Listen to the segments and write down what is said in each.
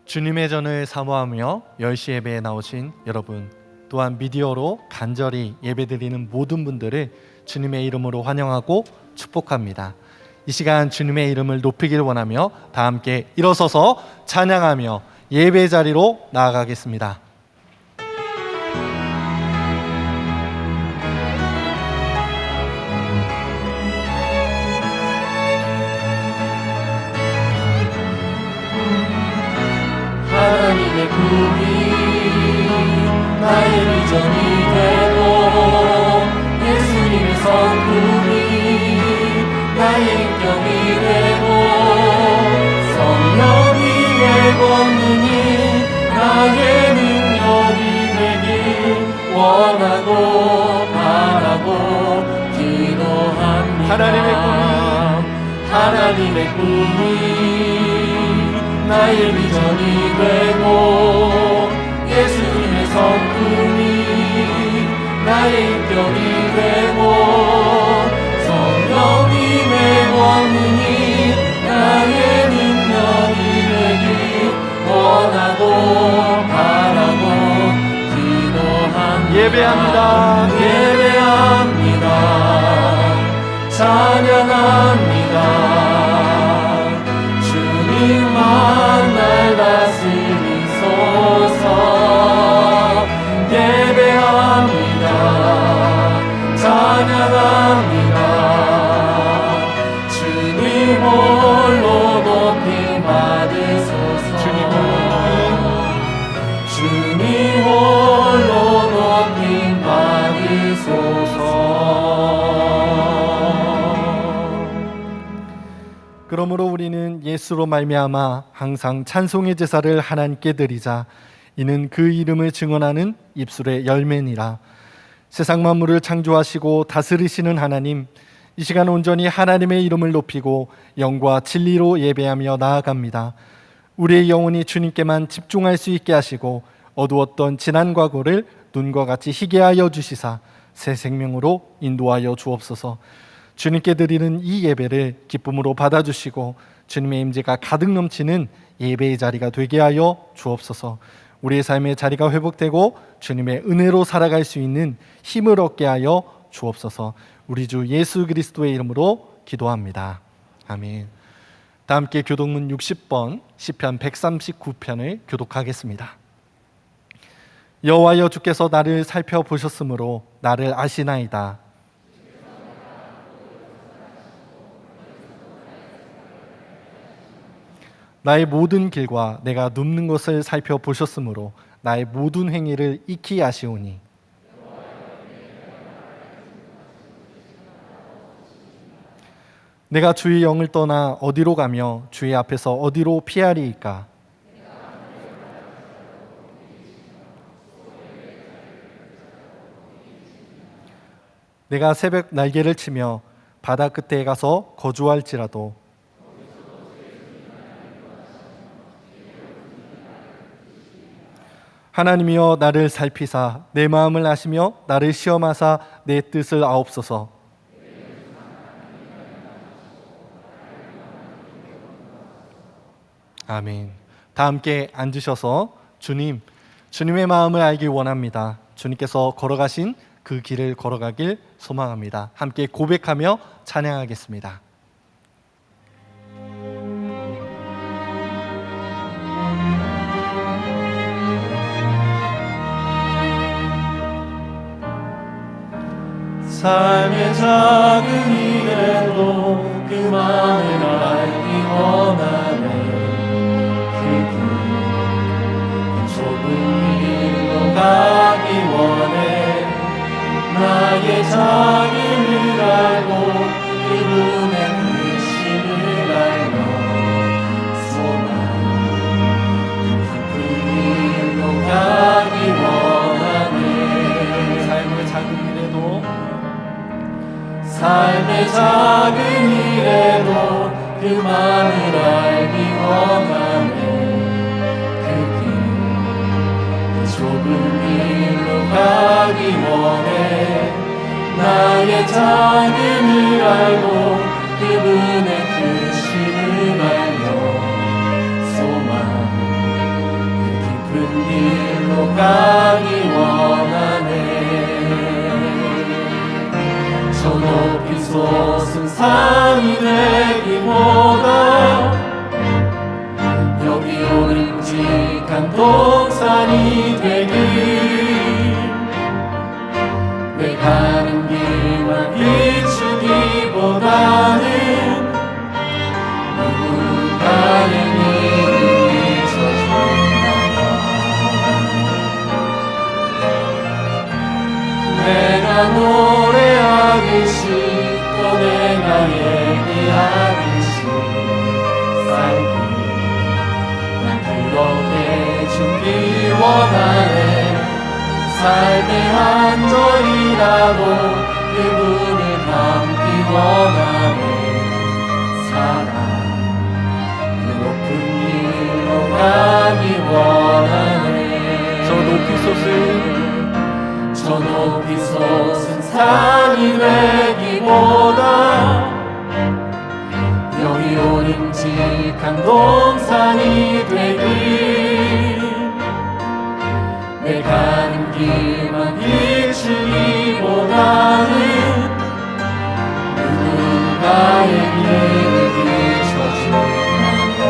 주님의 전을 사모하며 10시 예배에 나오신 여러분, 또한 미디어로 간절히 예배드리는 모든 분들을 주님의 이름으로 환영하고 축복합니다. 이 시간 주님의 이름을 높이길 원하며 다 함께 일어서서 찬양하며 예배 자리로 나아가겠습니다. 하나님의 꿈이 나의 비전이 되고 예수님의 성품이 나의 인격이 되고 성령님의 권능이 나의 능력이 되길 원하고 바라고 기도합니다. 하나님의 꿈이 나의 비전이 되고 예수님의 성품이 나의 인격이 되고 성령님의 권능이 나의 능력이 되길 원하고 바라고 기도합니다. 예배합니다. 찬양합니다. 주님만 날 다스리소서. 예배합니다. 찬양합니다. 주님 홀로 높임 받으소서. 주님 홀로 높임 받으소서. 그러므로 우리는 예수로 말미암아 항상 찬송의 제사를 하나님께 드리자. 이는 그 이름을 증언하는 입술의 열매니라. 세상 만물을 창조하시고 다스리시는 하나님, 이 시간 온전히 하나님의 이름을 높이고 영과 진리로 예배하며 나아갑니다. 우리의 영혼이 주님께만 집중할 수 있게 하시고 어두웠던 지난 과거를 눈과 같이 희게 하여 주시사 새 생명으로 인도하여 주옵소서. 주님께 드리는 이 예배를 기쁨으로 받아주시고 주님의 임재가 가득 넘치는 예배의 자리가 되게 하여 주옵소서. 우리의 삶의 자리가 회복되고 주님의 은혜로 살아갈 수 있는 힘을 얻게 하여 주옵소서. 우리 주 예수 그리스도의 이름으로 기도합니다. 아멘. 다 함께 교독문 60번 시편 139편을 교독하겠습니다. 여호와여, 주께서 나를 살펴보셨으므로 나를 아시나이다. 나의 모든 길과 내가 눕는 것을 살펴보셨으므로 나의 모든 행위를 익히 아시오니. 내가 주의 영을 떠나 어디로 가며 주의 앞에서 어디로 피하리이까. 내가 새벽 날개를 치며 바다 끝에 가서 거주할지라도 하나님이여, 나를 살피사 내 마음을 아시며 나를 시험하사 내 뜻을 아옵소서. 아멘. 다 함께 앉으셔서 주님의 마음을 알기 원합니다. 주님께서 걸어가신 그 길을 걸어가길 소망합니다. 함께 고백하며 찬양하겠습니다. 삶의 작은 일에도 그 마음을 알기 원하네. 그 좁은 길로 가기 원해. 나의 자기를 알고 그분의 불신을 알며 소망 깊은 길로 가기 원하네. 삶의 작은 일에도 그 마음을 알기 원하네. 그 좁은 길로 가기 원해. 나의 작음을 알고 그분의 크심을 알며 소망 묵직한 동산이 되길 내 가는 길만 비추기보다는 누군가의 이름을 비춰준다면 내가 노래하듯이 또 내가 얘기하듯이 살기 난 그렇게 죽기 원하네 삶의 한 절이라도 그분을 닮기 원하네 사랑 그 높은 길로 가기 원하네 저 높이 솟은 저 높이 솟은 산이 되기보다 여기 오름직한 동산이 되길 내 가는 길만 비추기보다는 누군가의 길을 비춰준다면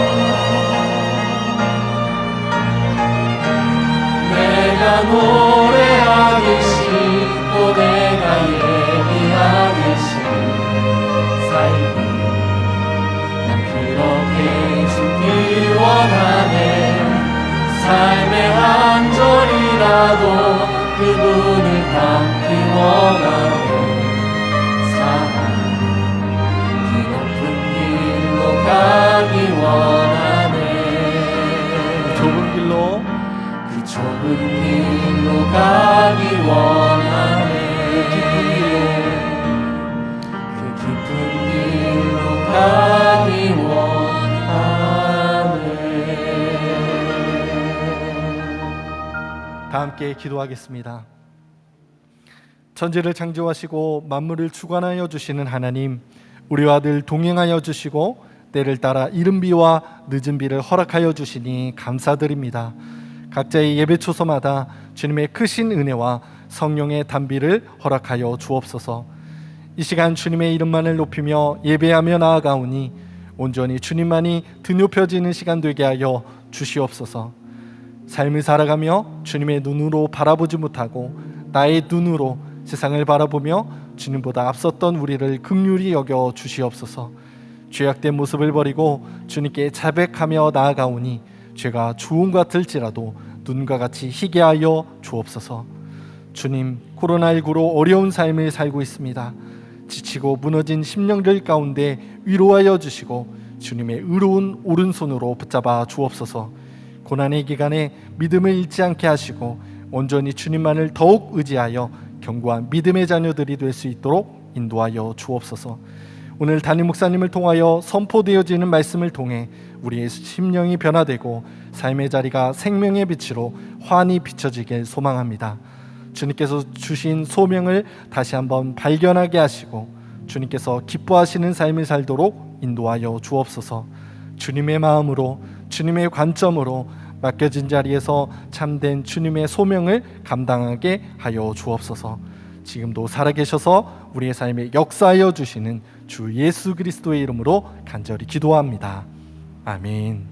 내가 노래하듯이 또 내가 얘기하듯이 살기 난 그렇게 죽기 원하네 삶의 한 절이라도 그분을 닮기 원하네 사랑 그 높은 길로 가기 원하네 좁은 길로 그 좁은 길로 가기 원하네 그 깊은 길로 가기 원하네 다 함께 기도하겠습니다. 천지를 창조하시고 만물을 주관하여 주시는 하나님, 우리와 늘 동행하여 주시고 때를 따라 이른 비와 늦은 비를 허락하여 주시니 감사드립니다. 각자의 예배 초소마다 주님의 크신 은혜와 성령의 단비를 허락하여 주옵소서. 이 시간 주님의 이름만을 높이며 예배하며 나아가오니 온전히 주님만이 드높여지는 시간 되게 하여 주시옵소서. 삶을 살아가며 주님의 눈으로 바라보지 못하고 나의 눈으로 세상을 바라보며 주님보다 앞섰던 우리를 긍휼히 여겨 주시옵소서. 죄악된 모습을 버리고 주님께 자백하며 나아가오니 죄가 주홍 같을지라도 눈과 같이 희게 하여 주옵소서. 주님, 코로나19로 어려운 삶을 살고 있습니다. 지치고 무너진 심령들 가운데 위로하여 주시고 주님의 의로운 오른손으로 붙잡아 주옵소서. 고난의 기간에 믿음을 잃지 않게 하시고 온전히 주님만을 더욱 의지하여 견고한 믿음의 자녀들이 될 수 있도록 인도하여 주옵소서. 오늘 담임 목사님을 통하여 선포되어지는 말씀을 통해 우리의 심령이 변화되고 삶의 자리가 생명의 빛으로 환히 비춰지길 소망합니다. 주님께서 주신 소명을 다시 한번 발견하게 하시고 주님께서 기뻐하시는 삶을 살도록 인도하여 주옵소서. 주님의 마음으로 주님의 관점으로 맡겨진 자리에서 참된 주님의 소명을 감당하게 하여 주옵소서. 지금도 살아계셔서 우리의 삶에 역사하여 주시는 주 예수 그리스도의 이름으로 간절히 기도합니다. 아멘.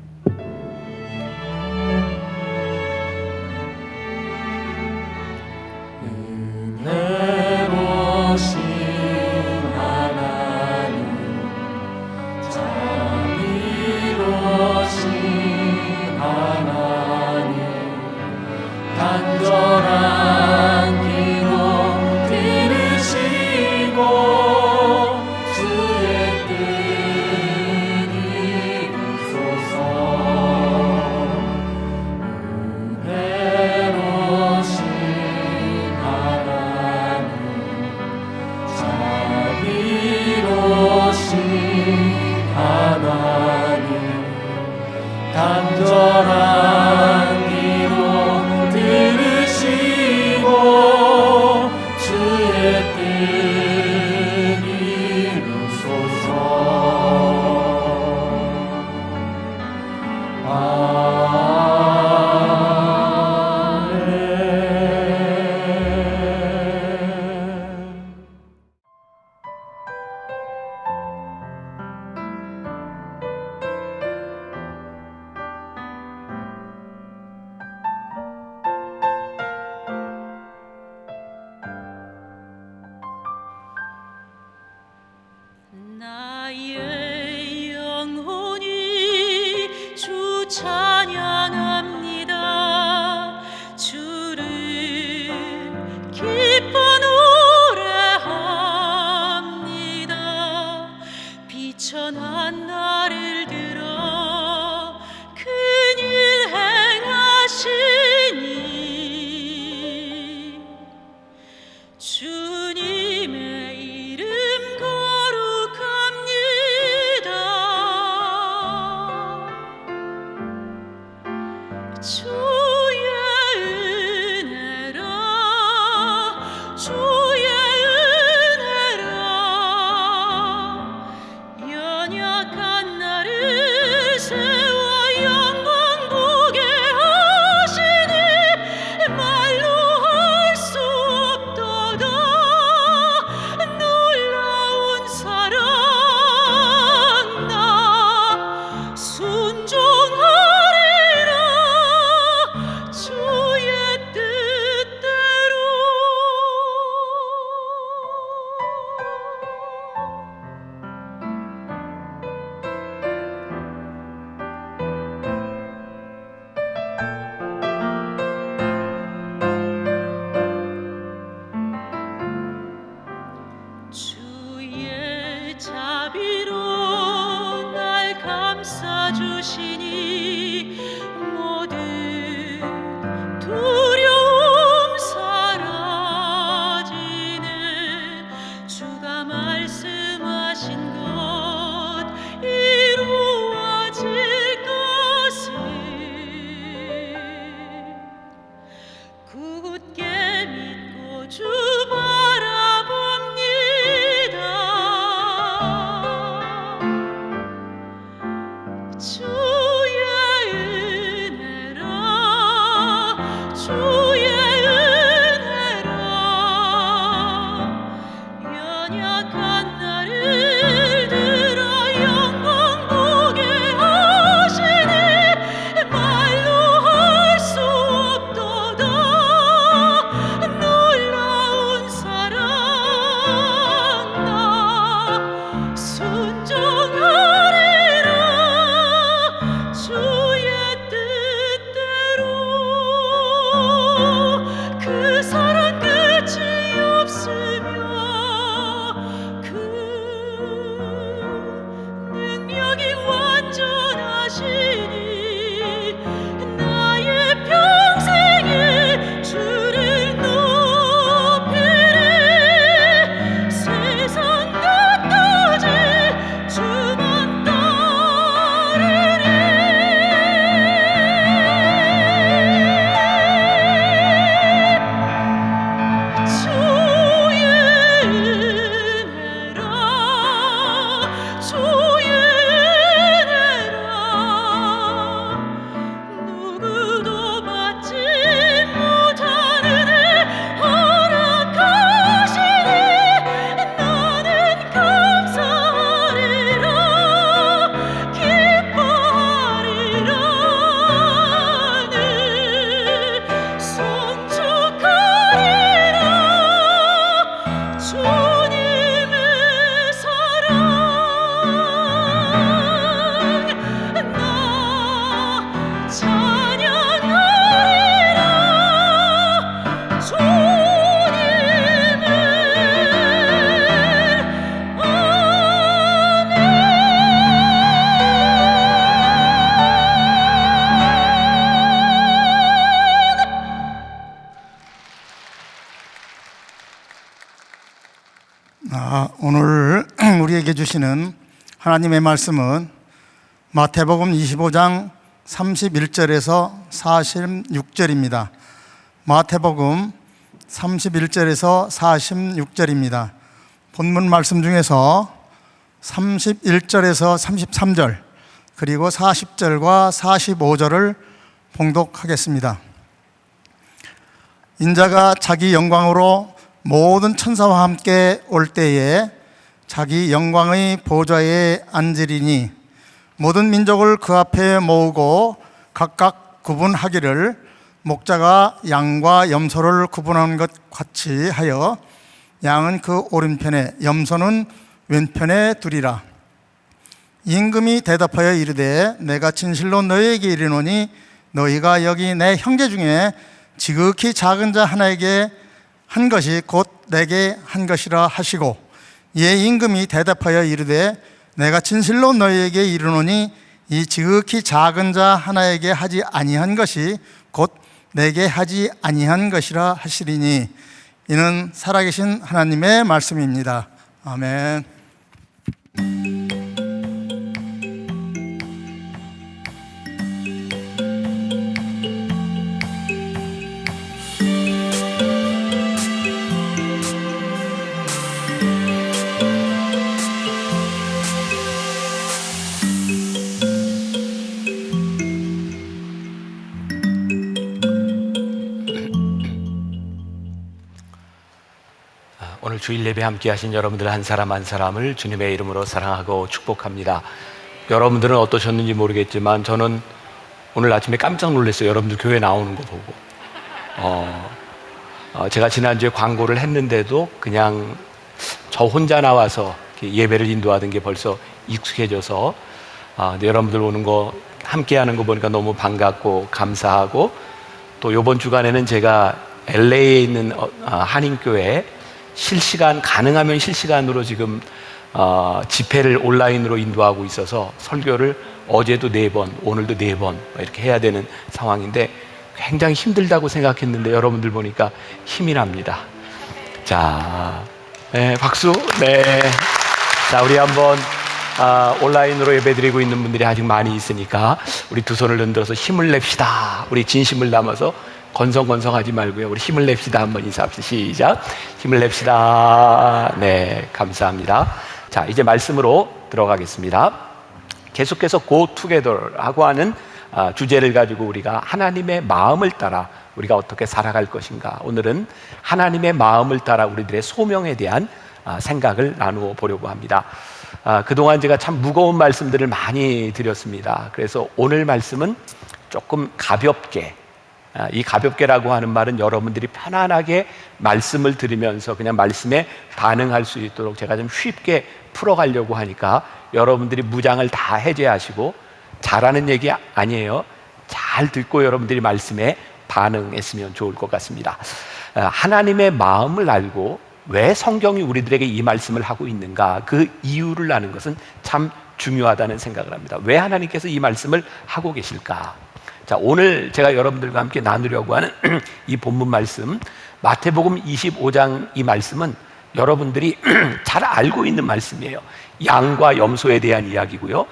은혜로우신 하나님 자비로우신 하나님 간절한 기도 들으시고 주의 뜻 이루소서. 주의 은혜라 주의 은혜라 연약한 나를 세워 영광 보게 하시니 말로 할 수 없도다 놀라운 사랑 나 순종하리라 주의 뜻대로. 주의 자비로 날 감싸주시니 모든 두려움 사라지는 주가 말씀하신 것 이루어질 것을 굳게 믿고 주 바라봅니다. 주의 은혜라 주의 은혜라 연약한 나를 들어 영광 보게 하시니 말로 할 수 없도다 놀라운 사랑 나 순종하리라 주의 뜻대로. 그 사랑 끝이 없으며 그 능력이 완전하시니 나의 평생에 주를 높이리 세상 끝까지 주만 따르리. 주의 은혜라 주의 은혜라 누구도 받지 못한 은혜 허락하시니 나는 감사하리라 기뻐하리라 늘 손축하리라 주님의 사랑 나 찬양하리라 주님을 오늘 우리에게 주시는 하나님의 말씀은 마태복음 25장 31절에서 46절입니다. 마태복음 31절에서 46절입니다. 본문 말씀 중에서 31절에서 33절 그리고 40절과 45절을 봉독하겠습니다. 인자가 자기 영광으로 모든 천사와 함께 올 때에 자기 영광의 보좌에 앉으리니 모든 민족을 그 앞에 모으고 각각 구분하기를 목자가 양과 염소를 구분하는 것 같이 하여 양은 그 오른편에 염소는 왼편에 두리라. 임금이 대답하여 이르되 내가 진실로 너희에게 이르노니 너희가 여기 내 형제 중에 지극히 작은 자 하나에게 한 것이 곧 내게 한 것이라 하시고 이에 임금이 대답하여 이르되 내가 진실로 너희에게 이르노니 이 지극히 작은 자 하나에게 하지 아니한 것이 곧 내게 하지 아니한 것이라 하시리니 이는 살아계신 하나님의 말씀입니다. 아멘. 오늘 주일 예배 함께 하신 여러분들 한 사람 한 사람을 주님의 이름으로 사랑하고 축복합니다. 여러분들은 어떠셨는지 모르겠지만 저는 오늘 아침에 깜짝 놀랐어요. 여러분들 교회 나오는 거 보고. 제가 지난주에 광고를 했는데도 그냥 저 혼자 나와서 예배를 인도하던 게 벌써 익숙해져서 근데 여러분들 오는 거 함께 하는 거 보니까 너무 반갑고 감사하고, 또 이번 주간에는 제가 LA에 있는 한인교회 가능하면 실시간으로 지금 집회를 온라인으로 인도하고 있어서 설교를 어제도 4번, 오늘도 4번 이렇게 해야 되는 상황인데 굉장히 힘들다고 생각했는데 여러분들 보니까 힘이 납니다. 자, 네, 박수. 네. 자, 우리 한번 온라인으로 예배드리고 있는 분들이 아직 많이 있으니까 우리 두 손을 흔들어서 힘을 냅시다. 우리 진심을 담아서 건성건성하지 말고요. 우리 힘을 냅시다. 한번 인사합시다. 시작. 힘을 냅시다. 네, 감사합니다. 자, 이제 말씀으로 들어가겠습니다. 계속해서 Go Together라고 하는 주제를 가지고 우리가 하나님의 마음을 따라 우리가 어떻게 살아갈 것인가. 오늘은 하나님의 마음을 따라 우리들의 소명에 대한 생각을 나누어 보려고 합니다. 그동안 제가 참 무거운 말씀들을 많이 드렸습니다. 그래서 오늘 말씀은 조금 가볍게, 이 가볍게라고 하는 말은 여러분들이 편안하게 말씀을 들으면서 그냥 말씀에 반응할 수 있도록 제가 좀 쉽게 풀어가려고 하니까 여러분들이 무장을 다 해제하시고, 잘하는 얘기 아니에요. 잘 듣고 여러분들이 말씀에 반응했으면 좋을 것 같습니다. 하나님의 마음을 알고 왜 성경이 우리들에게 이 말씀을 하고 있는가, 그 이유를 아는 것은 참 중요하다는 생각을 합니다. 왜 하나님께서 이 말씀을 하고 계실까? 자, 오늘 제가 여러분들과 함께 나누려고 하는 이 본문 말씀, 마태복음 25장 이 말씀은 여러분들이 잘 알고 있는 말씀이에요. 양과 염소에 대한 이야기고요.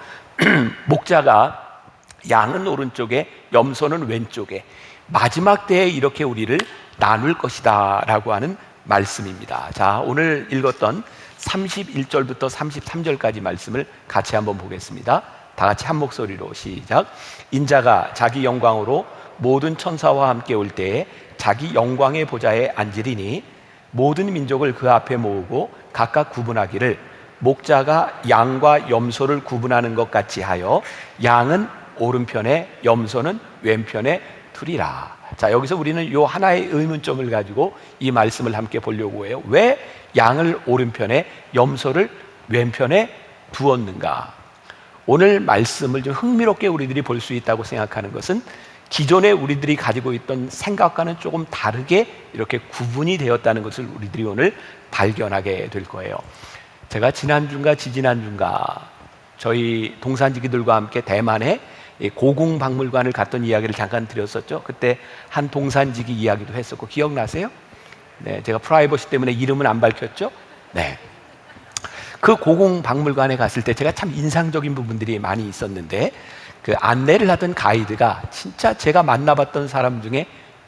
목자가 양은 오른쪽에 염소는 왼쪽에 마지막 때에 이렇게 우리를 나눌 것이다 라고 하는 말씀입니다. 자, 오늘 읽었던 31절부터 33절까지 말씀을 같이 한번 보겠습니다. 다 같이 한 목소리로 시작. 인자가 자기 영광으로 모든 천사와 함께 올 때에 자기 영광의 보좌에 앉으리니 모든 민족을 그 앞에 모으고 각각 구분하기를 목자가 양과 염소를 구분하는 것 같이 하여 양은 오른편에 염소는 왼편에 두리라. 자, 여기서 우리는 요 하나의 의문점을 가지고 이 말씀을 함께 보려고 해요. 왜 양을 오른편에 염소를 왼편에 두었는가? 오늘 말씀을 좀 흥미롭게 우리들이 볼 수 있다고 생각하는 것은 기존에 우리들이 가지고 있던 생각과는 조금 다르게 이렇게 구분이 되었다는 것을 우리들이 오늘 발견하게 될 거예요. 제가 지난주인가 지지난주인가 저희 동산지기들과 함께 대만에 고궁박물관을 갔던 이야기를 잠깐 드렸었죠. 그때 한 동산지기 이야기도 했었고 기억나세요? 네, 제가 프라이버시 때문에 이름은 안 밝혔죠. 네, 그 고궁박물관에 갔을 때 제가 참 인상적인 부분들이 많이 있었는데, 그 안내를 하던 가이드가 진짜 제가 만나봤던 사람 중에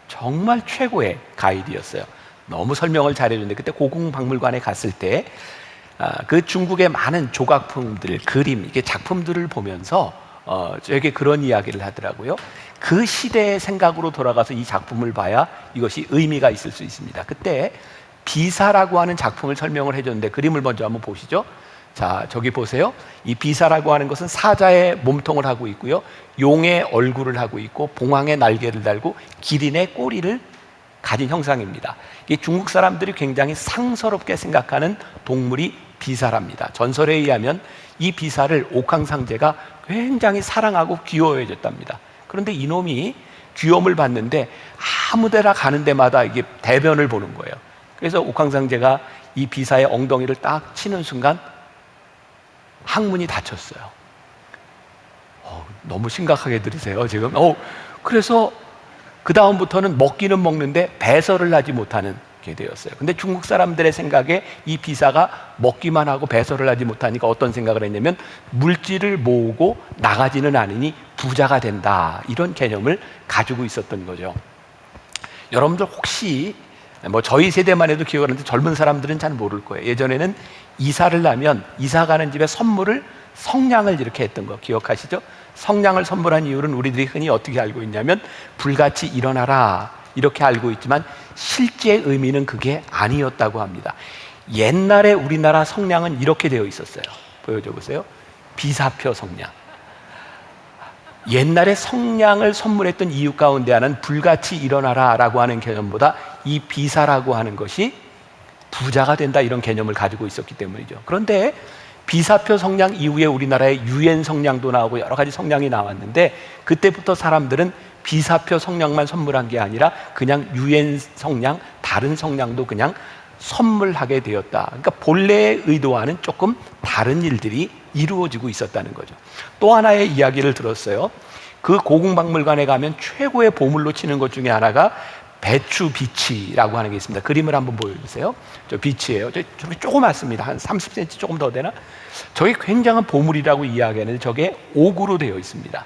정말 최고의 가이드였어요. 너무 설명을 잘해줬는데, 그때 고궁박물관에 갔을 때 그 중국의 많은 조각품들, 그림, 이게 작품들을 보면서 저에게 그런 이야기를 하더라고요. 그 시대의 생각으로 돌아가서 이 작품을 봐야 이것이 의미가 있을 수 있습니다. 그때 비사라고 하는 작품을 설명을 해줬는데, 그림을 먼저 한번 보시죠. 자, 저기 보세요. 이 비사라고 하는 것은 사자의 몸통을 하고 있고요, 용의 얼굴을 하고 있고, 봉황의 날개를 달고 기린의 꼬리를 가진 형상입니다. 이 중국 사람들이 굉장히 상스럽게 생각하는 동물이 비사랍니다. 전설에 의하면 이 비사를 옥황상제가 굉장히 사랑하고 귀여워해줬답니다. 그런데 이놈이 귀염을 받는데 아무데나 가는 데마다 이게 대변을 보는 거예요. 그래서 옥황상제가 이 비사의 엉덩이를 딱 치는 순간 항문이 닫혔어요. 너무 심각하게 들으세요 지금. 그래서 그 다음부터는 먹기는 먹는데 배설을 하지 못하는 게 되었어요. 근데 중국 사람들의 생각에 이 비사가 먹기만 하고 배설을 하지 못하니까 어떤 생각을 했냐면 물질을 모으고 나가지는 않으니 부자가 된다, 이런 개념을 가지고 있었던 거죠. 여러분들 혹시 저희 세대만 해도 기억하는데 젊은 사람들은 잘 모를 거예요. 예전에는 이사를 하면 이사 가는 집에 선물을 성냥을 이렇게 했던 거 기억하시죠? 성냥을 선물한 이유는 우리들이 흔히 어떻게 알고 있냐면 불같이 일어나라 이렇게 알고 있지만 실제 의미는 그게 아니었다고 합니다. 옛날에 우리나라 성냥은 이렇게 되어 있었어요. 보여줘 보세요. 비사표 성냥. 옛날에 성냥을 선물했던 이유 가운데 하나는 불같이 일어나라라고 하는 개념보다 이 비사라고 하는 것이 부자가 된다 이런 개념을 가지고 있었기 때문이죠. 그런데 비사표 성냥 이후에 우리나라에 유엔 성냥도 나오고 여러 가지 성냥이 나왔는데 그때부터 사람들은 비사표 성냥만 선물한 게 아니라 그냥 유엔 성냥, 다른 성냥도 그냥 선물하게 되었다. 그러니까 본래의 의도와는 조금 다른 일들이 이루어지고 있었다는 거죠. 또 하나의 이야기를 들었어요. 그 고궁박물관에 가면 최고의 보물로 치는 것 중에 하나가 배추 비치라고 하는 게 있습니다. 그림을 한번 보여주세요. 저 비치예요. 저게 조그맣습니다. 한 30cm 조금 더 되나? 저게 굉장한 보물이라고 이야기하는데 저게 옥으로 되어 있습니다.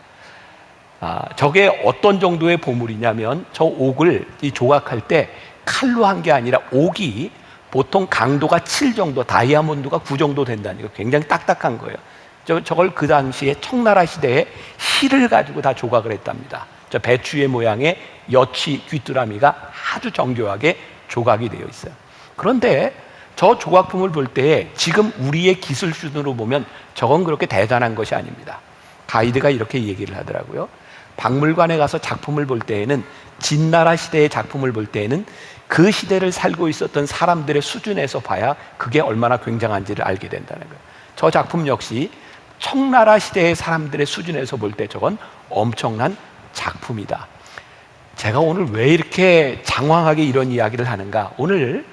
저게 어떤 정도의 보물이냐면 저 옥을 이 조각할 때 칼로 한 게 아니라 옥이 보통 강도가 7 정도, 다이아몬드가 9 정도 된다니까 굉장히 딱딱한 거예요. 저걸 그 당시에 청나라 시대에 실을 가지고 다 조각을 했답니다. 저 배추의 모양의 여치 귀뚜라미가 아주 정교하게 조각이 되어 있어요. 그런데 저 조각품을 볼 때 지금 우리의 기술 수준으로 보면 저건 그렇게 대단한 것이 아닙니다. 가이드가 이렇게 얘기를 하더라고요. 박물관에 가서 작품을 볼 때에는 진나라 시대의 작품을 볼 때에는 그 시대를 살고 있었던 사람들의 수준에서 봐야 그게 얼마나 굉장한지를 알게 된다는 거예요. 저 작품 역시 청나라 시대의 사람들의 수준에서 볼 때 저건 엄청난 작품이다. 제가 오늘 왜 이렇게 장황하게 이런 이야기를 하는가? 오늘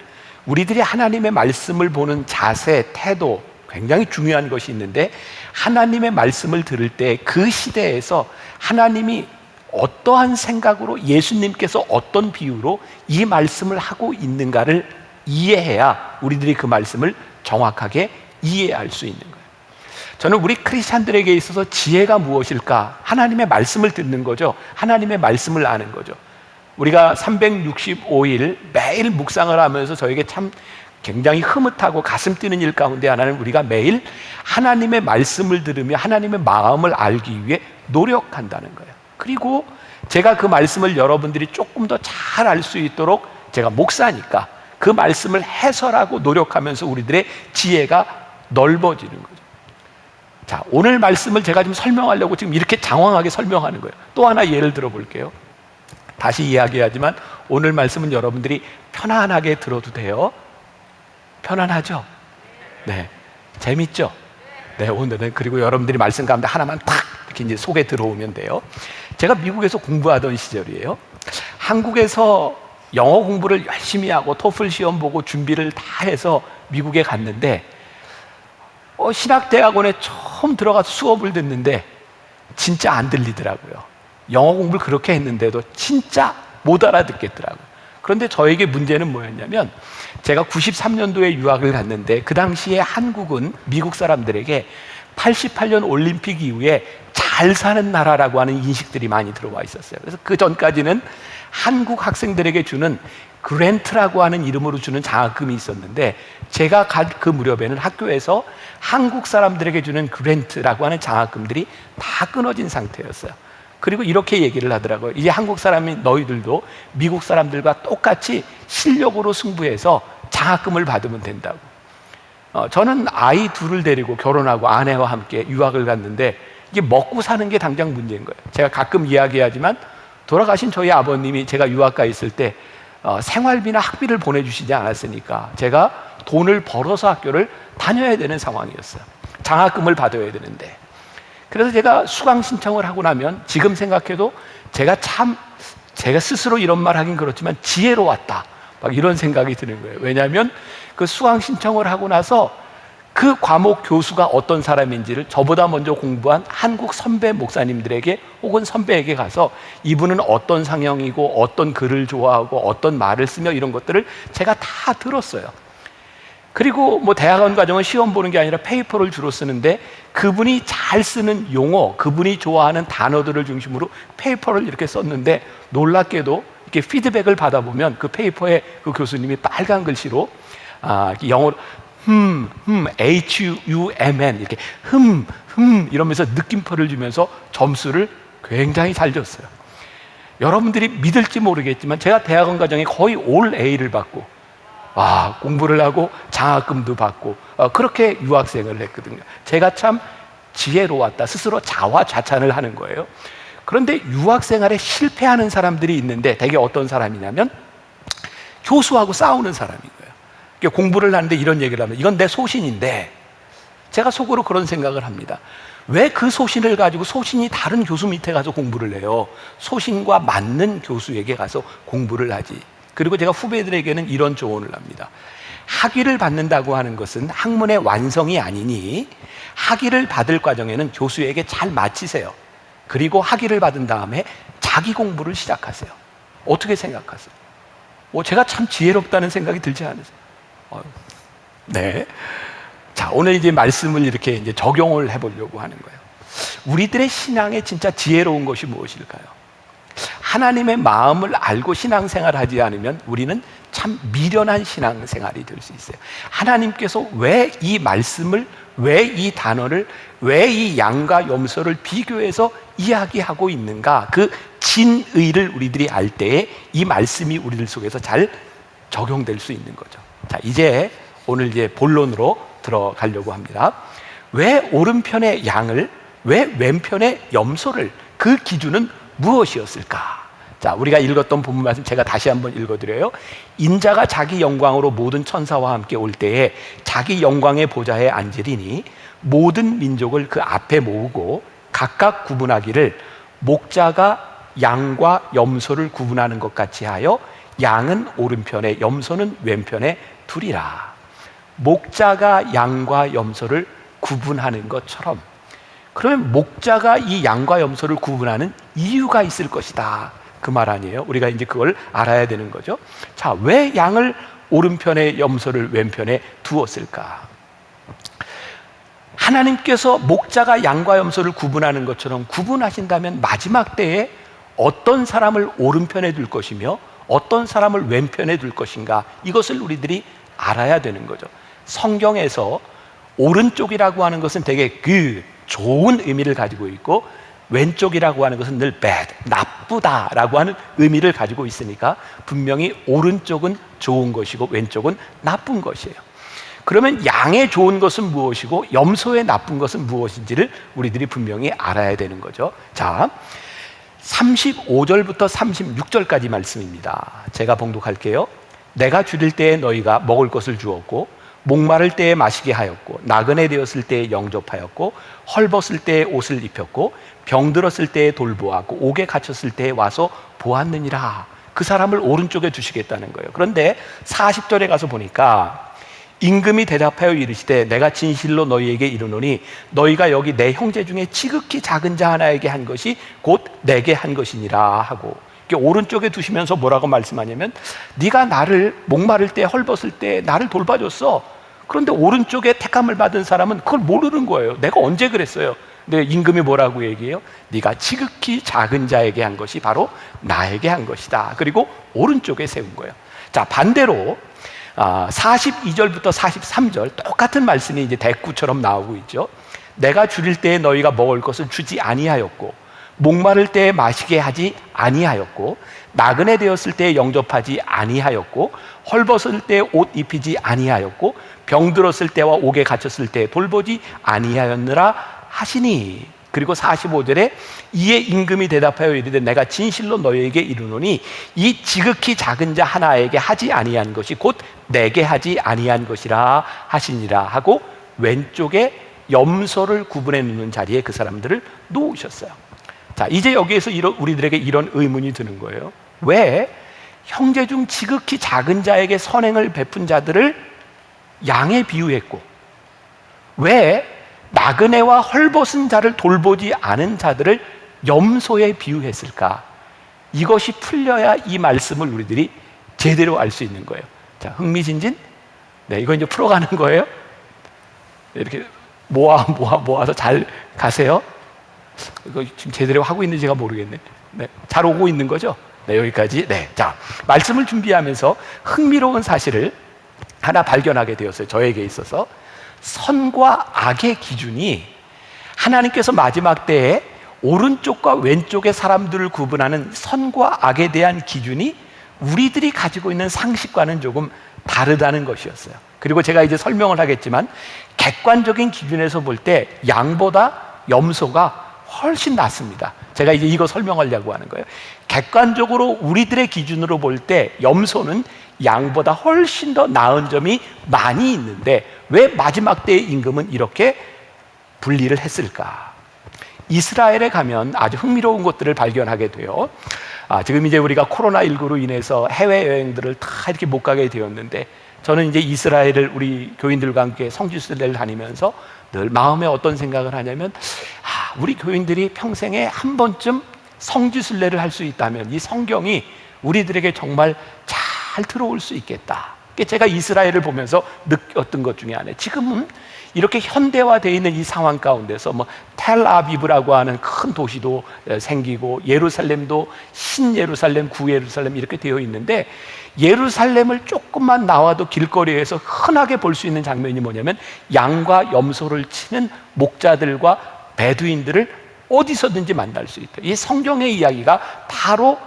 우리들이 하나님의 말씀을 보는 자세, 태도 굉장히 중요한 것이 있는데 하나님의 말씀을 들을 때 그 시대에서 하나님이 어떠한 생각으로 예수님께서 어떤 비유로 이 말씀을 하고 있는가를 이해해야 우리들이 그 말씀을 정확하게 이해할 수 있는 거예요. 저는 우리 크리스찬들에게 있어서 지혜가 무엇일까? 하나님의 말씀을 듣는 거죠. 하나님의 말씀을 아는 거죠. 우리가 365일 매일 묵상을 하면서 저에게 참 굉장히 흐뭇하고 가슴 뛰는 일 가운데 하나는 우리가 매일 하나님의 말씀을 들으며 하나님의 마음을 알기 위해 노력한다는 거예요. 그리고 제가 그 말씀을 여러분들이 조금 더 잘 알 수 있도록 제가 목사니까 그 말씀을 해설하고 노력하면서 우리들의 지혜가 넓어지는 거죠. 자, 오늘 말씀을 제가 지금 설명하려고 지금 이렇게 장황하게 설명하는 거예요. 또 하나 예를 들어 볼게요. 다시 이야기하지만 오늘 말씀은 여러분들이 편안하게 들어도 돼요. 편안하죠? 네. 재밌죠? 네, 오늘은 그리고 여러분들이 말씀 가운데 하나만 탁 이렇게 이제 속에 들어오면 돼요. 제가 미국에서 공부하던 시절이에요. 한국에서 영어 공부를 열심히 하고 토플 시험 보고 준비를 다 해서 미국에 갔는데 신학대학원에 처음 들어가서 수업을 듣는데 진짜 안 들리더라고요. 영어 공부를 그렇게 했는데도 진짜 못 알아듣겠더라고요. 그런데 저에게 문제는 뭐였냐면 제가 93년도에 유학을 갔는데 그 당시에 한국은 미국 사람들에게 88년 올림픽 이후에 잘 사는 나라라고 하는 인식들이 많이 들어와 있었어요. 그래서 그 전까지는 한국 학생들에게 주는 그랜트라고 하는 이름으로 주는 장학금이 있었는데 제가 간 그 무렵에는 학교에서 한국 사람들에게 주는 그랜트라고 하는 장학금들이 다 끊어진 상태였어요. 그리고 이렇게 얘기를 하더라고요. 이제 한국 사람이 너희들도 미국 사람들과 똑같이 실력으로 승부해서 장학금을 받으면 된다고. 저는 아이 둘을 데리고 결혼하고 아내와 함께 유학을 갔는데 이게 먹고 사는 게 당장 문제인 거예요. 제가 가끔 이야기하지만 돌아가신 저희 아버님이 제가 유학 가 있을 때 생활비나 학비를 보내주시지 않았으니까 제가 돈을 벌어서 학교를 다녀야 되는 상황이었어요. 장학금을 받아야 되는데. 그래서 제가 수강 신청을 하고 나면 지금 생각해도 제가 스스로 이런 말 하긴 그렇지만 지혜로웠다 막 이런 생각이 드는 거예요. 왜냐하면 그 수강 신청을 하고 나서 그 과목 교수가 어떤 사람인지를 저보다 먼저 공부한 한국 선배 목사님들에게 혹은 선배에게 가서 이분은 어떤 상형이고 어떤 글을 좋아하고 어떤 말을 쓰며 이런 것들을 제가 다 들었어요. 그리고 뭐 대학원 과정은 시험 보는 게 아니라 페이퍼를 주로 쓰는데 그분이 잘 쓰는 용어, 그분이 좋아하는 단어들을 중심으로 페이퍼를 이렇게 썼는데 놀랍게도 이렇게 피드백을 받아보면 그 페이퍼에 그 교수님이 빨간 글씨로 영어로 HUMN 이렇게 이러면서 느낌표를 주면서 점수를 굉장히 잘 줬어요. 여러분들이 믿을지 모르겠지만 제가 대학원 과정에 거의 올 A를 받고 공부를 하고 장학금도 받고 그렇게 유학생을 했거든요. 제가 참 지혜로웠다 스스로 자화자찬을 하는 거예요. 그런데 유학생활에 실패하는 사람들이 있는데 대개 어떤 사람이냐면 교수하고 싸우는 사람인 거예요. 그러니까 공부를 하는데 이런 얘기를 하면 이건 내 소신인데, 제가 속으로 그런 생각을 합니다. 왜 그 소신을 가지고 소신이 다른 교수 밑에 가서 공부를 해요? 소신과 맞는 교수에게 가서 공부를 하지. 그리고 제가 후배들에게는 이런 조언을 합니다. 학위를 받는다고 하는 것은 학문의 완성이 아니니 학위를 받을 과정에는 교수에게 잘 마치세요. 그리고 학위를 받은 다음에 자기 공부를 시작하세요. 어떻게 생각하세요? 제가 참 지혜롭다는 생각이 들지 않으세요? 네. 자, 오늘 이제 말씀을 이렇게 이제 적용을 해보려고 하는 거예요. 우리들의 신앙에 진짜 지혜로운 것이 무엇일까요? 하나님의 마음을 알고 신앙생활을 하지 않으면 우리는 참 미련한 신앙생활이 될 수 있어요. 하나님께서 왜 이 말씀을, 왜 이 단어를, 왜 이 양과 염소를 비교해서 이야기하고 있는가, 그 진의를 우리들이 알 때에 이 말씀이 우리들 속에서 잘 적용될 수 있는 거죠. 자, 이제 오늘 이제 본론으로 들어가려고 합니다. 왜 오른편의 양을, 왜 왼편의 염소를, 그 기준은 무엇이었을까? 자, 우리가 읽었던 본문 말씀 제가 다시 한번 읽어드려요. 인자가 자기 영광으로 모든 천사와 함께 올 때에 자기 영광의 보좌에 앉으리니 모든 민족을 그 앞에 모으고 각각 구분하기를 목자가 양과 염소를 구분하는 것 같이 하여 양은 오른편에 염소는 왼편에 두리라. 목자가 양과 염소를 구분하는 것처럼, 그러면 목자가 이 양과 염소를 구분하는 이유가 있을 것이다, 그 말 아니에요? 우리가 이제 그걸 알아야 되는 거죠. 자, 왜 양을 오른편에 염소를 왼편에 두었을까? 하나님께서 목자가 양과 염소를 구분하는 것처럼 구분하신다면 마지막 때에 어떤 사람을 오른편에 둘 것이며 어떤 사람을 왼편에 둘 것인가, 이것을 우리들이 알아야 되는 거죠. 성경에서 오른쪽이라고 하는 것은 되게 그 좋은 의미를 가지고 있고 왼쪽이라고 하는 것은 늘 bad, 나쁘다라고 하는 의미를 가지고 있으니까 분명히 오른쪽은 좋은 것이고 왼쪽은 나쁜 것이에요. 그러면 양의 좋은 것은 무엇이고 염소의 나쁜 것은 무엇인지를 우리들이 분명히 알아야 되는 거죠. 자, 35절부터 36절까지 말씀입니다. 제가 봉독할게요. 내가 줄일 때에 너희가 먹을 것을 주었고 목마를 때에 마시게 하였고 나그네 되었을 때에 영접하였고 헐벗을 때에 옷을 입혔고 병들었을 때에 돌보았고 옥에 갇혔을 때에 와서 보았느니라. 그 사람을 오른쪽에 두시겠다는 거예요. 그런데 40절에 가서 보니까 임금이 대답하여 이르시되 내가 진실로 너희에게 이르노니 너희가 여기 내 형제 중에 지극히 작은 자 하나에게 한 것이 곧 내게 한 것이니라 하고, 오른쪽에 두시면서 뭐라고 말씀하냐면 네가 나를 목마를 때 헐벗을 때 나를 돌봐줬어. 그런데 오른쪽에 택함을 받은 사람은 그걸 모르는 거예요. 내가 언제 그랬어요? 근데 임금이 뭐라고 얘기해요? 네가 지극히 작은 자에게 한 것이 바로 나에게 한 것이다. 그리고 오른쪽에 세운 거예요. 자, 반대로 42절부터 43절 똑같은 말씀이 이제 대꾸처럼 나오고 있죠. 내가 줄일 때에 너희가 먹을 것을 주지 아니하였고 목마를 때에 마시게 하지 아니하였고 나그네 되었을 때에 영접하지 아니하였고 헐벗을 때에 옷 입히지 아니하였고 병들었을 때와 옥에 갇혔을 때에 돌보지 아니하였느라 하시니. 그리고 45절에 이에 임금이 대답하여 이르되 내가 진실로 너희에게 이르노니 이 지극히 작은 자 하나에게 하지 아니한 것이 곧 내게 하지 아니한 것이라 하시니라 하고 왼쪽에 염소를 구분해 놓는 자리에 그 사람들을 놓으셨어요. 자, 이제 여기에서 우리들에게 이런 의문이 드는 거예요. 왜 형제 중 지극히 작은 자에게 선행을 베푼 자들을 양에 비유했고 왜 나그네와 헐벗은 자를 돌보지 않은 자들을 염소에 비유했을까? 이것이 풀려야 이 말씀을 우리들이 제대로 알 수 있는 거예요. 흥미진진? 네, 이거 이제 풀어가는 거예요. 이렇게 모아서 잘 가세요. 이거 지금 제대로 하고 있는지가 모르겠네. 네, 잘 오고 있는 거죠? 네, 여기까지. 네, 자, 말씀을 준비하면서 흥미로운 사실을 하나 발견하게 되었어요. 저에게 있어서. 선과 악의 기준이 하나님께서 마지막 때에 오른쪽과 왼쪽의 사람들을 구분하는 선과 악에 대한 기준이 우리들이 가지고 있는 상식과는 조금 다르다는 것이었어요. 그리고 제가 이제 설명을 하겠지만 객관적인 기준에서 볼 때 양보다 염소가 훨씬 낫습니다. 제가 이제 이거 설명하려고 하는 거예요. 객관적으로 우리들의 기준으로 볼 때 염소는 양보다 훨씬 더 나은 점이 많이 있는데 왜 마지막 때의 임금은 이렇게 분리를 했을까? 이스라엘에 가면 아주 흥미로운 것들을 발견하게 돼요. 지금 이제 우리가 코로나19로 인해서 해외여행들을 다 이렇게 못 가게 되었는데 저는 이제 이스라엘을 우리 교인들과 함께 성지순례를 다니면서 늘 마음에 어떤 생각을 하냐면 우리 교인들이 평생에 한 번쯤 성지순례를 할 수 있다면 이 성경이 우리들에게 정말 잘 들어올 수 있겠다. 제가 이스라엘을 보면서 느꼈던 것 중에 하나. 지금은 이렇게 현대화되어 있는 이 상황 가운데서 텔아비브라고 하는 큰 도시도 생기고 예루살렘도 신예루살렘, 구예루살렘 이렇게 되어 있는데 예루살렘을 조금만 나와도 길거리에서 흔하게 볼 수 있는 장면이 뭐냐면 양과 염소를 치는 목자들과 베두인들을 어디서든지 만날 수 있다. 이 성경의 이야기가 바로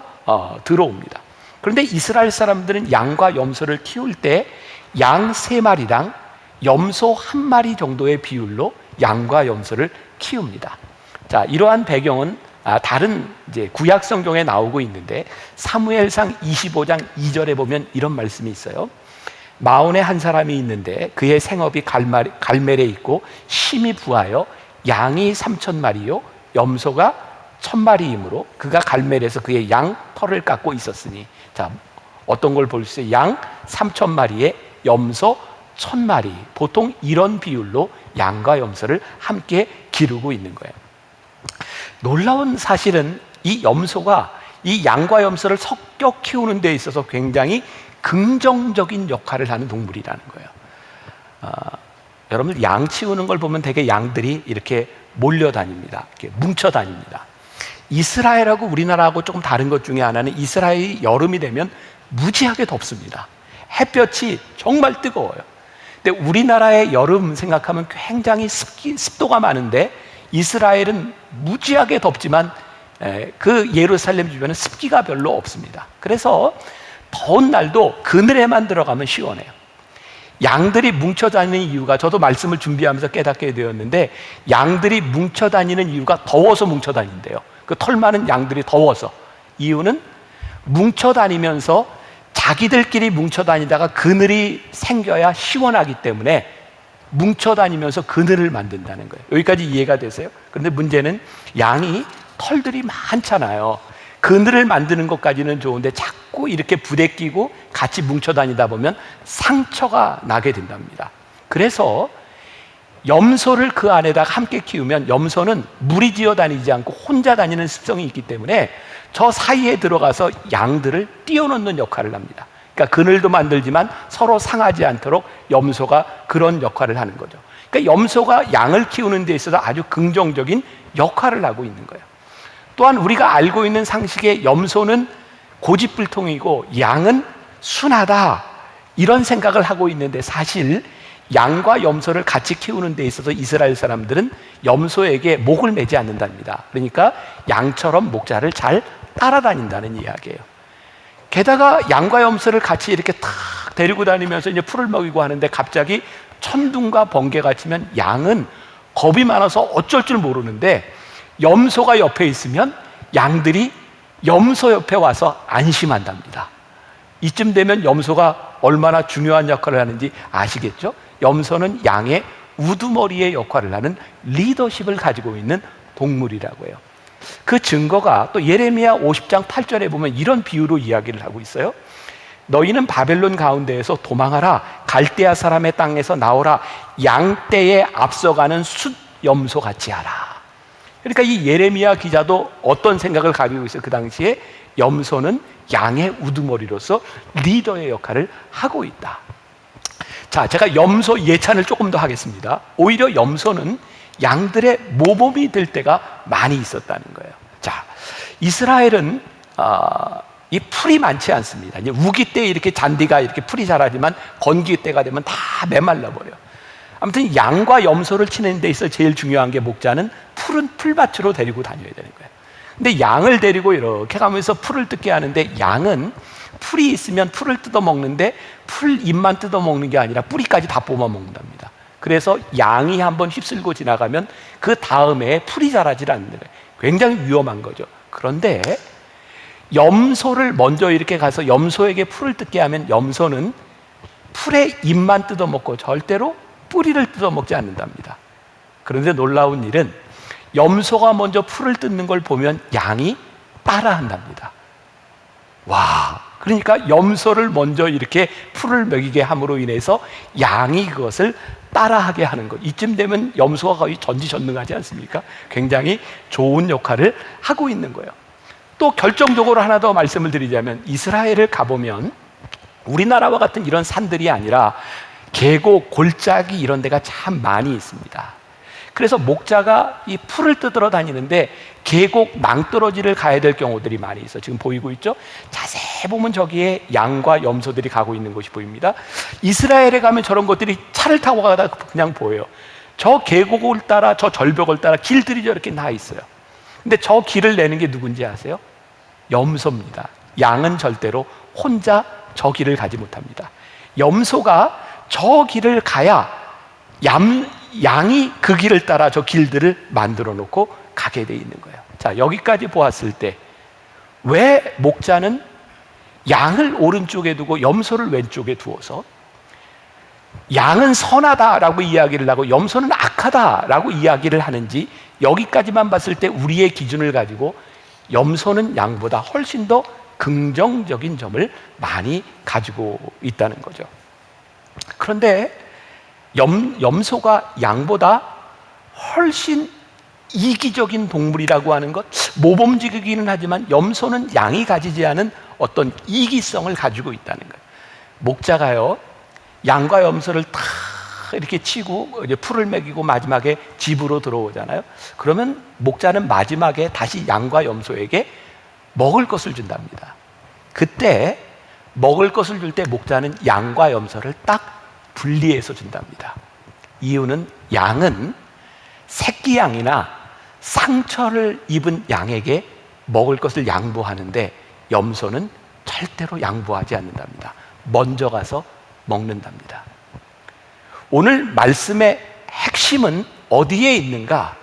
들어옵니다. 그런데 이스라엘 사람들은 양과 염소를 키울 때 양 3마리랑 염소 1마리 정도의 비율로 양과 염소를 키웁니다. 자, 이러한 배경은 다른 이제 구약 성경에 나오고 있는데 사무엘상 25장 2절에 보면 이런 말씀이 있어요. 마온에 한 사람이 있는데 그의 생업이 갈멜에 있고 심히 부하여 양이 3,000마리요 염소가 1,000마리이므로 그가 갈멜에서 그의 양 털을 깎고 있었으니, 자, 어떤 걸 볼 수 있어요? 양 3,000마리에 염소 1,000마리. 보통 이런 비율로 양과 염소를 함께 기르고 있는 거예요. 놀라운 사실은 이 염소가 이 양과 염소를 섞여 키우는 데 있어서 굉장히 긍정적인 역할을 하는 동물이라는 거예요. 여러분, 양 치우는 걸 보면 되게 양들이 이렇게 몰려다닙니다. 이렇게 뭉쳐다닙니다. 이스라엘하고 우리나라하고 조금 다른 것 중에 하나는 이스라엘이 여름이 되면 무지하게 덥습니다. 햇볕이 정말 뜨거워요. 근데 우리나라의 여름 생각하면 굉장히 습도가 많은데 이스라엘은 무지하게 덥지만 그 예루살렘 주변은 습기가 별로 없습니다. 그래서 더운 날도 그늘에만 들어가면 시원해요. 양들이 뭉쳐 다니는 이유가, 저도 말씀을 준비하면서 깨닫게 되었는데 양들이 뭉쳐 다니는 이유가 더워서 뭉쳐 다닌대요. 그 털 많은 양들이 더워서. 이유는 뭉쳐 다니면서 자기들끼리 뭉쳐 다니다가 그늘이 생겨야 시원하기 때문에 뭉쳐 다니면서 그늘을 만든다는 거예요. 여기까지 이해가 되세요? 그런데 문제는 양이 털들이 많잖아요. 그늘을 만드는 것까지는 좋은데 자꾸 이렇게 부대끼고 같이 뭉쳐 다니다 보면 상처가 나게 된답니다. 그래서 염소를 그 안에다가 함께 키우면 염소는 무리지어 다니지 않고 혼자 다니는 습성이 있기 때문에 저 사이에 들어가서 양들을 띄워놓는 역할을 합니다. 그러니까 그늘도 만들지만 서로 상하지 않도록 염소가 그런 역할을 하는 거죠. 그러니까 염소가 양을 키우는 데 있어서 아주 긍정적인 역할을 하고 있는 거예요. 또한 우리가 알고 있는 상식에 염소는 고집불통이고 양은 순하다, 이런 생각을 하고 있는데 사실 양과 염소를 같이 키우는 데 있어서 이스라엘 사람들은 염소에게 목을 매지 않는답니다. 그러니까 양처럼 목자를 잘 따라다닌다는 이야기예요. 게다가 양과 염소를 같이 이렇게 탁 데리고 다니면서 이제 풀을 먹이고 하는데 갑자기 천둥과 번개가 치면 양은 겁이 많아서 어쩔 줄 모르는데 염소가 옆에 있으면 양들이 염소 옆에 와서 안심한답니다. 이쯤 되면 염소가 얼마나 중요한 역할을 하는지 아시겠죠? 염소는 양의 우두머리의 역할을 하는 리더십을 가지고 있는 동물이라고 해요. 그 증거가 또 예레미야 50장 8절에 보면 이런 비유로 이야기를 하고 있어요. 너희는 바벨론 가운데에서 도망하라. 갈대아 사람의 땅에서 나오라. 양떼에 앞서가는 숫 염소 같이 하라. 그러니까 이 예레미야 기자도 어떤 생각을 가지고 있어요? 그 당시에 염소는 양의 우두머리로서 리더의 역할을 하고 있다. 자, 제가 염소 예찬을 조금 더 하겠습니다. 오히려 염소는 양들의 모범이 될 때가 많이 있었다는 거예요. 자, 이스라엘은 이 풀이 많지 않습니다. 이제 우기 때 이렇게 잔디가 이렇게 풀이 자라지만 건기 때가 되면 다 메말라 버려. 아무튼 양과 염소를 치는 데 있어 제일 중요한 게 목자는 푸른 풀밭으로 데리고 다녀야 되는 거예요. 근데 양을 데리고 이렇게 가면서 풀을 뜯게 하는데 양은 풀이 있으면 풀을 뜯어 먹는데 풀 잎만 뜯어 먹는 게 아니라 뿌리까지 다 뽑아 먹는답니다. 그래서 양이 한번 휩쓸고 지나가면 그 다음에 풀이 자라질 않는 거예요. 굉장히 위험한 거죠. 그런데 염소를 먼저 이렇게 가서 염소에게 풀을 뜯게 하면 염소는 풀의 잎만 뜯어먹고 절대로 뿌리를 뜯어먹지 않는답니다. 그런데 놀라운 일은 염소가 먼저 풀을 뜯는 걸 보면 양이 따라한답니다. 와, 그러니까 염소를 먼저 이렇게 풀을 먹이게 함으로 인해서 양이 그것을 따라하게 하는 것. 이쯤 되면 염소가 거의 전지전능하지 않습니까? 굉장히 좋은 역할을 하고 있는 거예요. 또 결정적으로 하나 더 말씀을 드리자면, 이스라엘을 가보면 우리나라와 같은 이런 산들이 아니라 계곡, 골짜기 이런 데가 참 많이 있습니다. 그래서 목자가 이 풀을 뜯으러 다니는데 계곡 낭떠러지를 가야 될 경우들이 많이 있어요. 지금 보이고 있죠? 자세히 보면 저기에 양과 염소들이 가고 있는 곳이 보입니다. 이스라엘에 가면 저런 것들이 차를 타고 가다 그냥 보여요. 저 계곡을 따라, 저 절벽을 따라 길들이 저렇게 나 있어요. 근데 저 길을 내는 게 누군지 아세요? 염소입니다. 양은 절대로 혼자 저 길을 가지 못합니다. 염소가 저 길을 가야 양이 그 길을 따라 저 길들을 만들어 놓고 가게 돼 있는 거예요. 자, 여기까지 보았을 때 왜 목자는 양을 오른쪽에 두고 염소를 왼쪽에 두어서 양은 선하다라고 이야기를 하고 염소는 악하다라고 이야기를 하는지, 여기까지만 봤을 때 우리의 기준을 가지고 염소는 양보다 훨씬 더 긍정적인 점을 많이 가지고 있다는 거죠. 그런데 염소가 양보다 훨씬 이기적인 동물이라고 하는 것, 모범적이기는 하지만 염소는 양이 가지지 않은 어떤 이기성을 가지고 있다는 거예요. 목자가요, 양과 염소를 다 이렇게 치고 이제 풀을 먹이고 마지막에 집으로 들어오잖아요. 그러면 목자는 마지막에 다시 양과 염소에게 먹을 것을 준답니다. 그때 먹을 것을 줄 때 목자는 양과 염소를 딱 분리해서 준답니다. 이유는 양은 새끼 양이나 상처를 입은 양에게 먹을 것을 양보하는데 염소는 절대로 양보하지 않는답니다. 먼저 가서 먹는답니다. 오늘 말씀의 핵심은 어디에 있는가?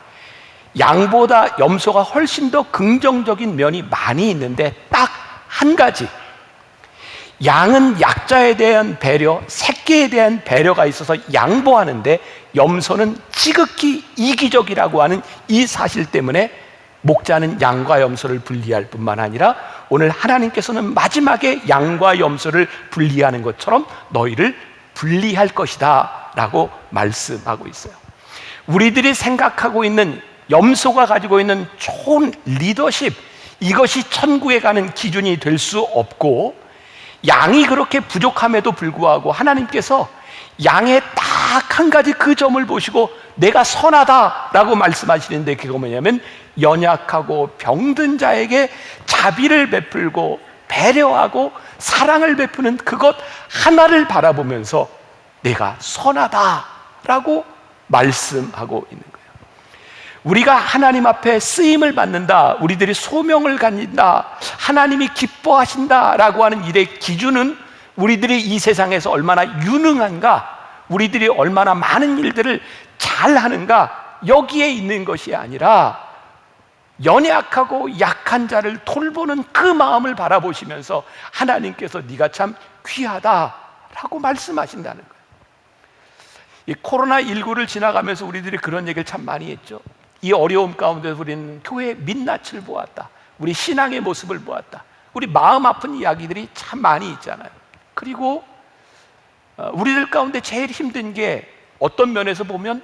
양보다 염소가 훨씬 더 긍정적인 면이 많이 있는데 딱 한 가지, 양은 약자에 대한 배려, 새끼에 대한 배려가 있어서 양보하는데 염소는 지극히 이기적이라고 하는 이 사실 때문에 목자는 양과 염소를 분리할 뿐만 아니라 오늘 하나님께서는 마지막에 양과 염소를 분리하는 것처럼 너희를 분리할 것이다 라고 말씀하고 있어요. 우리들이 생각하고 있는 염소가 가지고 있는 좋은 리더십, 이것이 천국에 가는 기준이 될 수 없고, 양이 그렇게 부족함에도 불구하고 하나님께서 양의 딱 한 가지 그 점을 보시고 내가 선하다라고 말씀하시는데, 그게 뭐냐면 연약하고 병든 자에게 자비를 베풀고 배려하고 사랑을 베푸는 그것 하나를 바라보면서 내가 선하다라고 말씀하고 있는 거예요. 우리가 하나님 앞에 쓰임을 받는다, 우리들이 소명을 갖는다, 하나님이 기뻐하신다라고 하는 일의 기준은 우리들이 이 세상에서 얼마나 유능한가, 우리들이 얼마나 많은 일들을 잘하는가, 여기에 있는 것이 아니라 연약하고 약한 자를 돌보는 그 마음을 바라보시면서 하나님께서 네가 참 귀하다라고 말씀하신다는 거예요. 이 코로나19를 지나가면서 우리들이 그런 얘기를 참 많이 했죠. 이 어려움 가운데 우리는 교회의 민낯을 보았다, 우리 신앙의 모습을 보았다, 우리 마음 아픈 이야기들이 참 많이 있잖아요. 그리고 우리들 가운데 제일 힘든 게 어떤 면에서 보면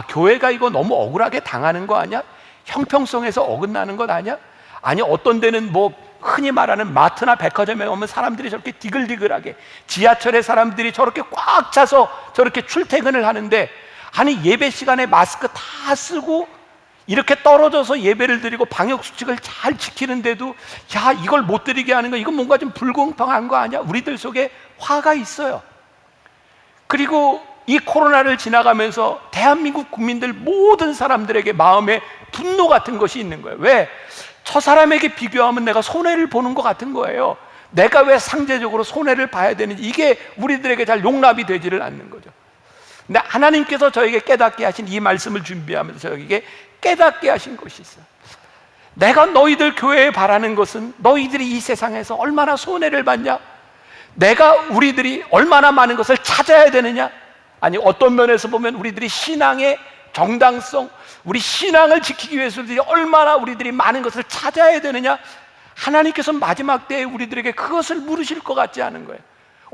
교회가 이거 너무 억울하게 당하는 거 아니야? 형평성에서 어긋나는 것 아니야? 아니, 어떤 데는 뭐 흔히 말하는 마트나 백화점에 오면 사람들이 저렇게 디글디글하게, 지하철에 사람들이 저렇게 꽉 차서 저렇게 출퇴근을 하는데, 아니 예배 시간에 마스크 다 쓰고 이렇게 떨어져서 예배를 드리고 방역수칙을 잘 지키는데도 야, 이걸 못 드리게 하는 거, 이건 뭔가 좀 불공평한 거 아니야? 우리들 속에 화가 있어요. 그리고 이 코로나를 지나가면서 대한민국 국민들 모든 사람들에게 마음에 분노 같은 것이 있는 거예요. 왜? 저 사람에게 비교하면 내가 손해를 보는 것 같은 거예요. 내가 왜 상대적으로 손해를 봐야 되는지 이게 우리들에게 잘 용납이 되지를 않는 거죠. 근데 하나님께서 저에게 깨닫게 하신 이 말씀을 준비하면서 저에게 깨닫게 하신 것이 있어요. 내가 너희들 교회에 바라는 것은 너희들이 이 세상에서 얼마나 손해를 받냐, 내가 우리들이 얼마나 많은 것을 찾아야 되느냐, 아니 어떤 면에서 보면 우리들이 신앙의 정당성, 우리 신앙을 지키기 위해서 우리들이 얼마나 우리들이 많은 것을 찾아야 되느냐, 하나님께서 마지막 때에 우리들에게 그것을 물으실 것 같지 않은 거예요.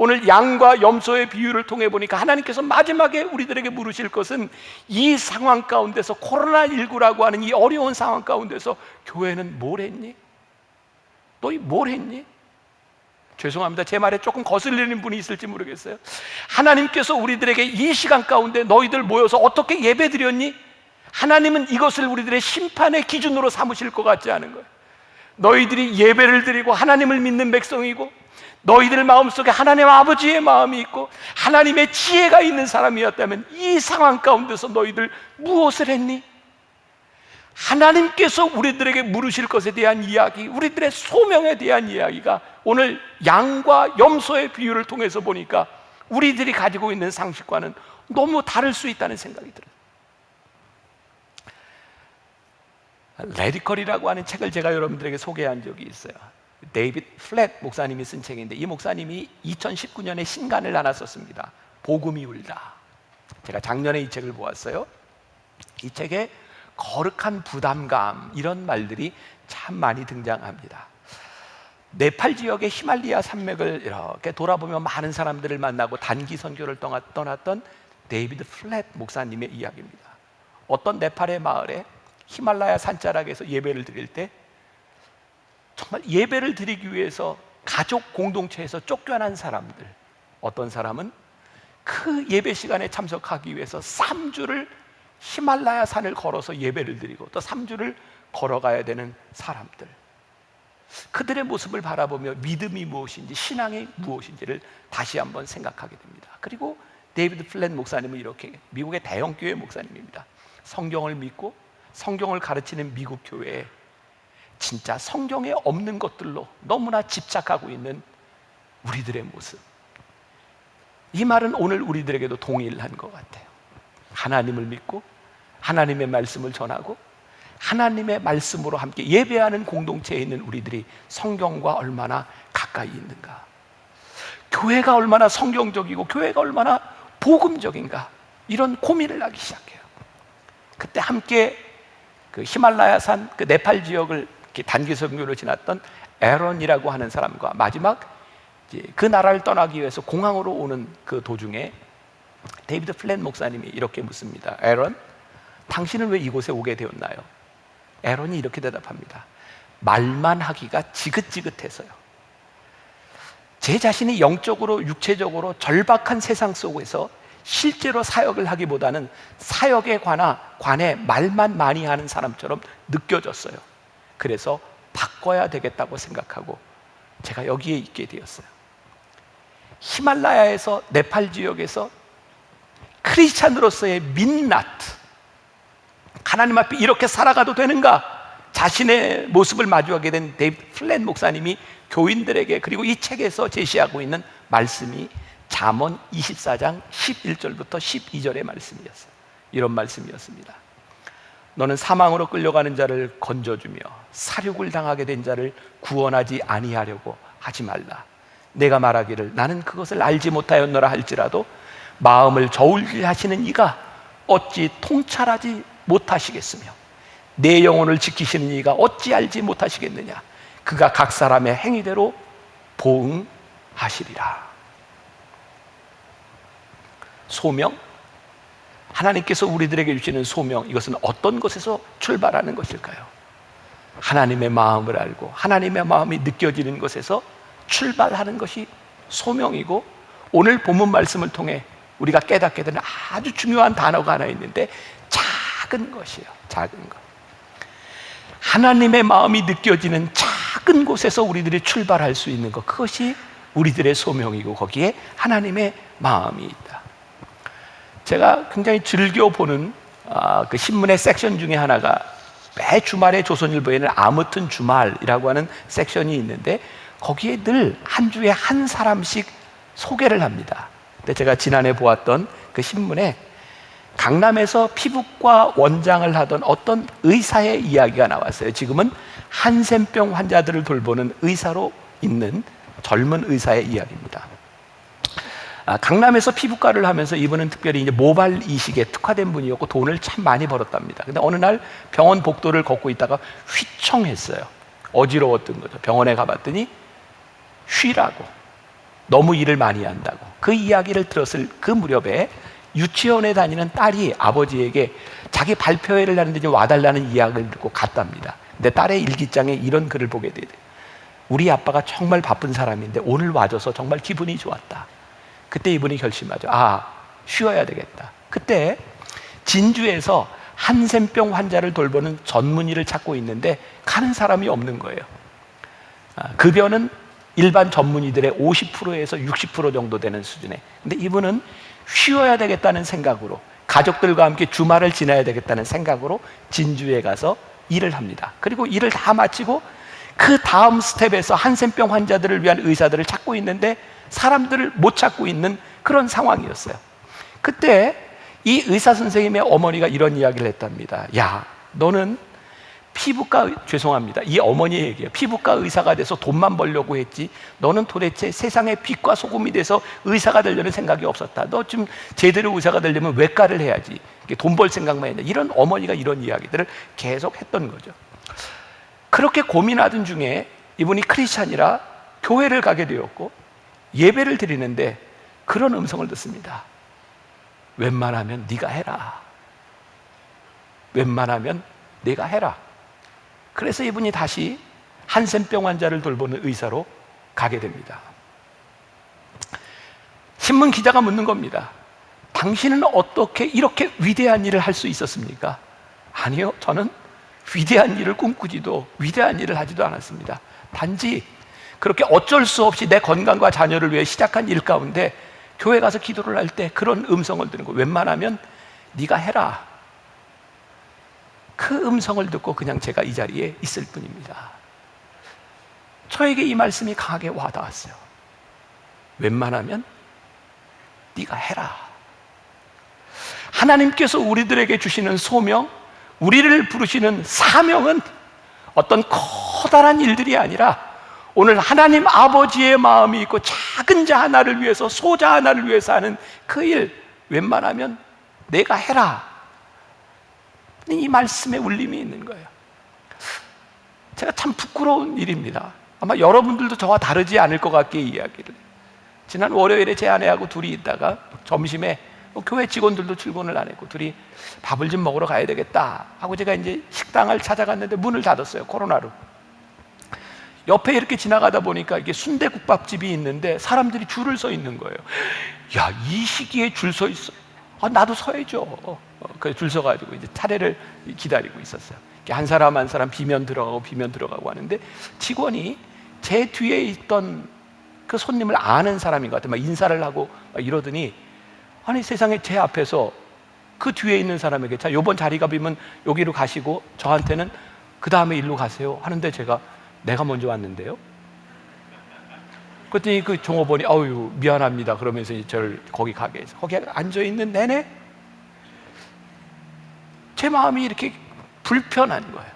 오늘 양과 염소의 비유를 통해 보니까 하나님께서 마지막에 우리들에게 물으실 것은 이 상황 가운데서, 코로나19라고 하는 이 어려운 상황 가운데서 교회는 뭘 했니? 너희 뭘 했니? 죄송합니다, 제 말에 조금 거슬리는 분이 있을지 모르겠어요. 하나님께서 우리들에게 이 시간 가운데 너희들 모여서 어떻게 예배 드렸니? 하나님은 이것을 우리들의 심판의 기준으로 삼으실 것 같지 않은 거예요. 너희들이 예배를 드리고 하나님을 믿는 백성이고, 너희들 마음속에 하나님 아버지의 마음이 있고 하나님의 지혜가 있는 사람이었다면 이 상황 가운데서 너희들 무엇을 했니? 하나님께서 우리들에게 물으실 것에 대한 이야기, 우리들의 소명에 대한 이야기가 오늘 양과 염소의 비유를 통해서 보니까 우리들이 가지고 있는 상식과는 너무 다를 수 있다는 생각이 들어요. 레디컬이라고 하는 책을 제가 여러분들에게 소개한 적이 있어요. 데이비드 플랫 목사님이 쓴 책인데, 이 목사님이 2019년에 신간을 하나 썼습니다. 복음이 울다. 제가 작년에 이 책을 보았어요. 이 책에 거룩한 부담감, 이런 말들이 참 많이 등장합니다. 네팔 지역의 히말라야 산맥을 이렇게 돌아보며 많은 사람들을 만나고 단기 선교를 떠났던 데이비드 플랫 목사님의 이야기입니다. 어떤 네팔의 마을에 히말라야 산자락에서 예배를 드릴 때 정말 예배를 드리기 위해서 가족 공동체에서 쫓겨난 사람들, 어떤 사람은 그 예배 시간에 참석하기 위해서 3주를 히말라야 산을 걸어서 예배를 드리고 또 3주를 걸어가야 되는 사람들, 그들의 모습을 바라보며 믿음이 무엇인지, 신앙이 무엇인지를 다시 한번 생각하게 됩니다. 그리고 데이비드 플랫 목사님은 이렇게, 미국의 대형교회 목사님입니다. 성경을 믿고 성경을 가르치는 미국 교회에 진짜 성경에 없는 것들로 너무나 집착하고 있는 우리들의 모습, 이 말은 오늘 우리들에게도 동일한 것 같아요. 하나님을 믿고 하나님의 말씀을 전하고 하나님의 말씀으로 함께 예배하는 공동체에 있는 우리들이 성경과 얼마나 가까이 있는가, 교회가 얼마나 성경적이고 교회가 얼마나 복음적인가, 이런 고민을 하기 시작해요. 그때 함께 그 히말라야 산, 그 네팔 지역을 단기 선교로 지났던 에런이라고 하는 사람과 마지막 그 나라를 떠나기 위해서 공항으로 오는 그 도중에 데이비드 플랫 목사님이 이렇게 묻습니다. 에런, 당신은 왜 이곳에 오게 되었나요? 에런이 이렇게 대답합니다. 말만 하기가 지긋지긋해서요. 제 자신이 영적으로 육체적으로 절박한 세상 속에서 실제로 사역을 하기보다는 사역에 관해 말만 많이 하는 사람처럼 느껴졌어요. 그래서 바꿔야 되겠다고 생각하고 제가 여기에 있게 되었어요. 히말라야에서, 네팔 지역에서 크리스찬으로서의 민낯, 하나님 앞에 이렇게 살아가도 되는가, 자신의 모습을 마주하게 된 데이비드 플랫 목사님이 교인들에게, 그리고 이 책에서 제시하고 있는 말씀이 잠언 24장 11절부터 12절의 말씀이었어요. 이런 말씀이었습니다. 너는 사망으로 끌려가는 자를 건져주며 살육을 당하게 된 자를 구원하지 아니하려고 하지 말라. 내가 말하기를 나는 그것을 알지 못하였노라 할지라도 마음을 저울질 하시는 이가 어찌 통찰하지 못하시겠으며 내 영혼을 지키시는 이가 어찌 알지 못하시겠느냐. 그가 각 사람의 행위대로 보응하시리라. 소명, 하나님께서 우리들에게 주시는 소명, 이것은 어떤 것에서 출발하는 것일까요? 하나님의 마음을 알고 하나님의 마음이 느껴지는 것에서 출발하는 것이 소명이고, 오늘 본문 말씀을 통해 우리가 깨닫게 되는 아주 중요한 단어가 하나 있는데 작은 것이에요. 작은 것. 하나님의 마음이 느껴지는 작은 곳에서 우리들이 출발할 수 있는 것, 그것이 우리들의 소명이고 거기에 하나님의 마음이 있다. 제가 굉장히 즐겨보는 그 신문의 섹션 중에 하나가 매 주말에 조선일보에는 아무튼 주말이라고 하는 섹션이 있는데, 거기에 늘 한 주에 한 사람씩 소개를 합니다. 근데 제가 지난해 보았던 그 신문에 강남에서 피부과 원장을 하던 어떤 의사의 이야기가 나왔어요. 지금은 한센병 환자들을 돌보는 의사로 있는 젊은 의사의 이야기입니다. 강남에서 피부과를 하면서 이분은 특별히 이제 모발 이식에 특화된 분이었고 돈을 참 많이 벌었답니다. 근데 어느 날 병원 복도를 걷고 있다가 휘청했어요. 어지러웠던 거죠. 병원에 가봤더니 쉬라고, 너무 일을 많이 한다고. 그 이야기를 들었을 그 무렵에 유치원에 다니는 딸이 아버지에게 자기 발표회를 하는데 좀 와달라는 이야기를 듣고 갔답니다. 근데 딸의 일기장에 이런 글을 보게 돼요. 우리 아빠가 정말 바쁜 사람인데 오늘 와줘서 정말 기분이 좋았다. 그때 이분이 결심하죠. 쉬어야 되겠다. 그때 진주에서 한센병 환자를 돌보는 전문의를 찾고 있는데 가는 사람이 없는 거예요. 급여는 일반 전문의들의 50%에서 60% 정도 되는 수준에. 근데 이분은 쉬어야 되겠다는 생각으로, 가족들과 함께 주말을 지나야 되겠다는 생각으로 진주에 가서 일을 합니다. 그리고 일을 다 마치고 그 다음 스텝에서 한센병 환자들을 위한 의사들을 찾고 있는데 사람들을 못 찾고 있는 그런 상황이었어요. 그때 이 의사 선생님의 어머니가 이런 이야기를 했답니다. 야, 너는 죄송합니다. 이 어머니의 얘기예요. 피부과 의사가 돼서 돈만 벌려고 했지 너는 도대체 세상의 빛과 소금이 돼서 의사가 되려는 생각이 없었다. 너 좀 제대로 의사가 되려면 외과를 해야지. 돈 벌 생각만 했냐. 이런 어머니가 이런 이야기들을 계속 했던 거죠. 그렇게 고민하던 중에 이분이 크리스찬이라 교회를 가게 되었고 예배를 드리는데 그런 음성을 듣습니다. 웬만하면 네가 해라. 웬만하면 네가 해라. 그래서 이분이 다시 한센병 환자를 돌보는 의사로 가게 됩니다. 신문 기자가 묻는 겁니다. 당신은 어떻게 이렇게 위대한 일을 할 수 있었습니까? 아니요, 저는 위대한 일을 꿈꾸지도 위대한 일을 하지도 않았습니다. 단지 그렇게 어쩔 수 없이 내 건강과 자녀를 위해 시작한 일 가운데 교회 가서 기도를 할 때 그런 음성을 듣는 거. 웬만하면 네가 해라. 그 음성을 듣고 그냥 제가 이 자리에 있을 뿐입니다. 저에게 이 말씀이 강하게 와닿았어요. 웬만하면 네가 해라. 하나님께서 우리들에게 주시는 소명, 우리를 부르시는 사명은 어떤 커다란 일들이 아니라 오늘 하나님 아버지의 마음이 있고 작은 자 하나를 위해서, 소자 하나를 위해서 하는 그 일, 웬만하면 내가 해라. 이 말씀에 울림이 있는 거예요. 제가 참 부끄러운 일입니다. 아마 여러분들도 저와 다르지 않을 것 같게 이야기를. 지난 월요일에 제 아내하고 둘이 있다가 점심에 교회 직원들도 출근을 안 했고 둘이 밥을 좀 먹으러 가야 되겠다 하고 제가 이제 식당을 찾아갔는데 문을 닫았어요. 코로나로. 옆에 이렇게 지나가다 보니까 이게 순대국밥집이 있는데 사람들이 줄을 서 있는 거예요. 야, 이 시기에 줄 서 있어. 나도 서야죠. 줄 서가지고 이제 차례를 기다리고 있었어요. 한 사람 한 사람 비면 들어가고 하는데 직원이 제 뒤에 있던 그 손님을 아는 사람인 것 같아요. 막 인사를 하고 막 이러더니 아니 세상에 제 앞에서 그 뒤에 있는 사람에게 자, 요번 자리가 비면 여기로 가시고 저한테는 그 다음에 일로 가세요 하는데 제가 내가 먼저 왔는데요. 그랬더니 그 종업원이 아유 미안합니다 그러면서 저를 거기 가게 해서 거기 앉아있는 내내 제 마음이 이렇게 불편한 거예요.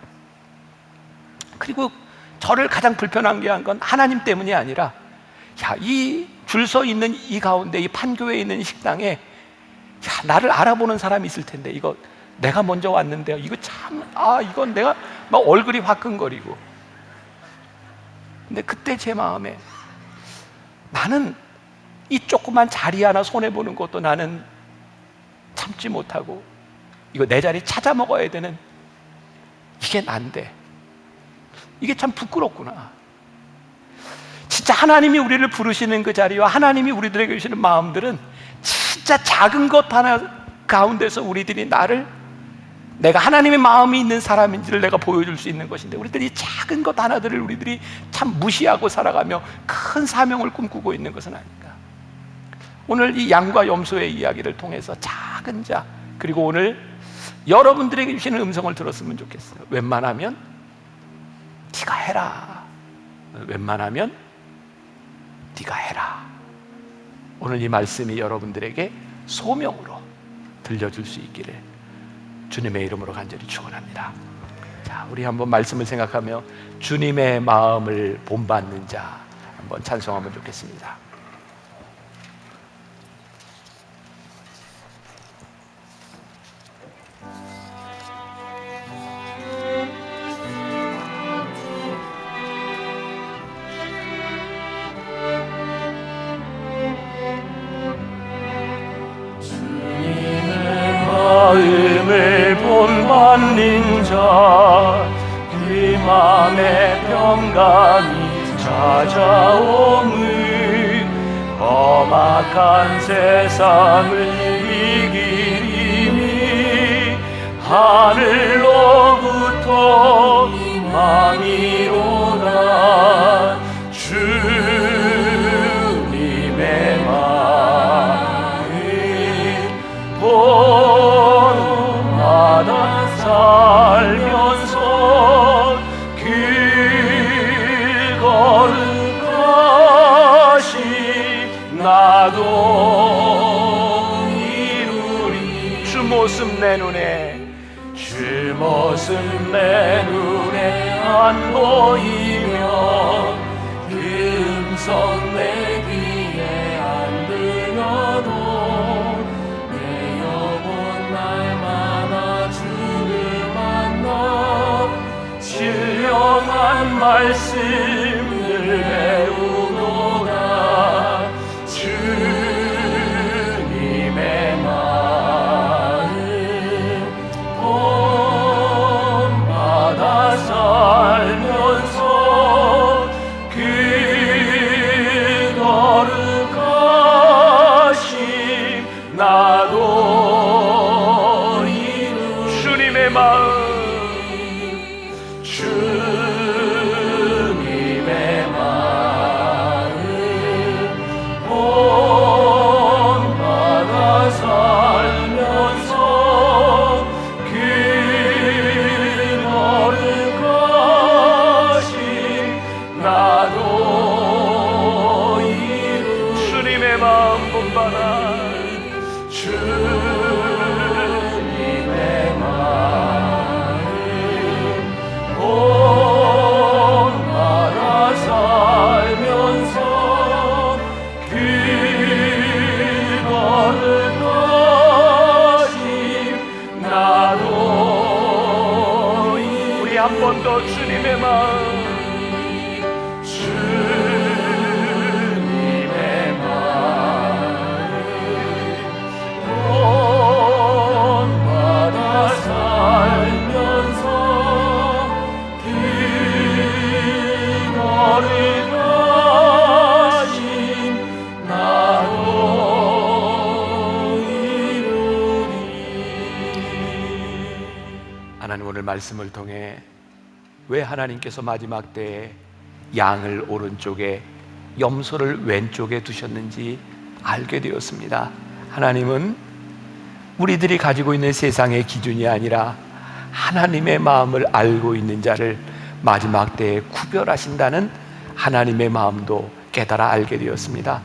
그리고 저를 가장 불편한 게 한 건 하나님 때문이 아니라 야, 이 줄 서 있는 이 가운데 이 판교에 있는 이 식당에 야, 나를 알아보는 사람이 있을 텐데 이거 내가 먼저 왔는데요. 이거 참 이건 내가 막 얼굴이 화끈거리고. 근데 그때 제 마음에 나는 이 조그만 자리 하나 손해보는 것도 나는 참지 못하고 이거 내 자리 찾아 먹어야 되는 이게 난데 이게 참 부끄럽구나. 진짜 하나님이 우리를 부르시는 그 자리와 하나님이 우리들에게 주시는 마음들은 진짜 작은 것 하나 가운데서 우리들이 내가 하나님의 마음이 있는 사람인지를 내가 보여줄 수 있는 것인데 우리들이 작은 것 하나들을 우리들이 참 무시하고 살아가며 큰 사명을 꿈꾸고 있는 것은 아닌가. 오늘 이 양과 염소의 이야기를 통해서 작은 자 그리고 오늘 여러분들에게 주시는 음성을 들었으면 좋겠어요. 웬만하면 네가 해라. 웬만하면 네가 해라. 오늘 이 말씀이 여러분들에게 소명으로 들려줄 수 있기를 주님의 이름으로 간절히 축원합니다. 자, 우리 한번 말씀을 생각하며 주님의 마음을 본받는 자 한번 찬송하면 좋겠습니다. 마음을 본받는 자, 그 맘에 평강이 찾아오는 험악한 세상을 이길 힘이 하늘로부터 임함이로다. 주님의 마음 본받아 살면서 그 거룩하신 나도 이루리. 주 모습 내 눈에, 주 모습 내 눈에 안 보이며 그 음성 내 귀에 안 들려도 내 영혼 날마다 주를 만나 신령한 말씀을 배우노라. 주님의 마음 본받아 살면서 그 거룩하신 나도 이루. 주님의 마음, 주님의 마음 본받아 살면서 그 거룩하신 나도 이루. 주님의 마음 본받아. 주님의 마음 본받아 살면서 그 거룩하신 나도 우리 한 번 더 주님의 마음, 주님의 마음 본받아 살면서 그 거룩하신 나도 이루리. 하나님 오늘 말씀을 통해 왜 하나님께서 마지막 때에 양을 오른쪽에 염소를 왼쪽에 두셨는지 알게 되었습니다. 하나님은 우리들이 가지고 있는 세상의 기준이 아니라 하나님의 마음을 알고 있는 자를 마지막 때에 구별하신다는 하나님의 마음도 깨달아 알게 되었습니다.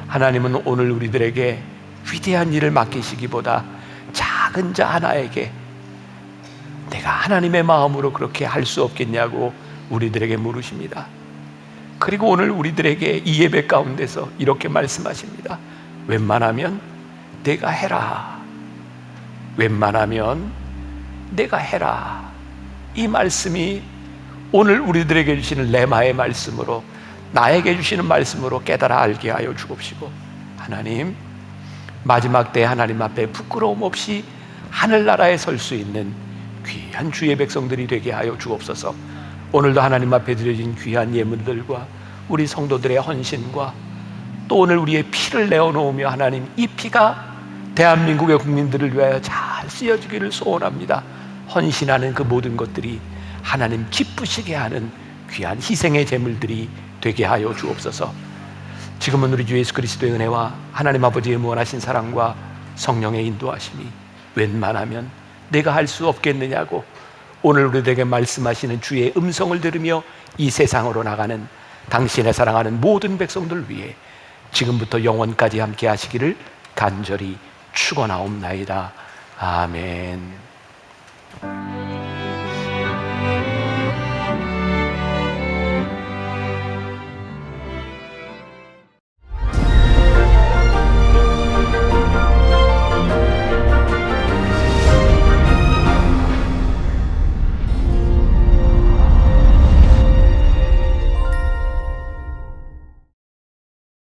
하나님은 오늘 우리들에게 위대한 일을 맡기시기보다 작은 자 하나에게 내가 하나님의 마음으로 그렇게 할 수 없겠냐고 우리들에게 물으십니다. 그리고 오늘 우리들에게 이 예배 가운데서 이렇게 말씀하십니다. 웬만하면 내가 해라. 웬만하면 내가 해라. 이 말씀이 오늘 우리들에게 주시는 레마의 말씀으로, 나에게 주시는 말씀으로 깨달아 알게 하여 주옵시고, 하나님 마지막 때 하나님 앞에 부끄러움 없이 하늘나라에 설 수 있는 귀한 주의 백성들이 되게 하여 주옵소서. 오늘도 하나님 앞에 드려진 귀한 예물들과 우리 성도들의 헌신과 또 오늘 우리의 피를 내어놓으며 하나님 이 피가 대한민국의 국민들을 위하여 잘 쓰여지기를 소원합니다. 헌신하는 그 모든 것들이 하나님 기쁘시게 하는 귀한 희생의 제물들이 되게 하여 주옵소서. 지금은 우리 주 예수 그리스도의 은혜와 하나님 아버지의 무한하신 사랑과 성령의 인도하심이 웬만하면 내가 할 수 없겠느냐고 오늘 우리에게 말씀하시는 주의 음성을 들으며 이 세상으로 나가는 당신의 사랑하는 모든 백성들 위해 지금부터 영원까지 함께 하시기를 간절히 축원하옵나이다. 아멘.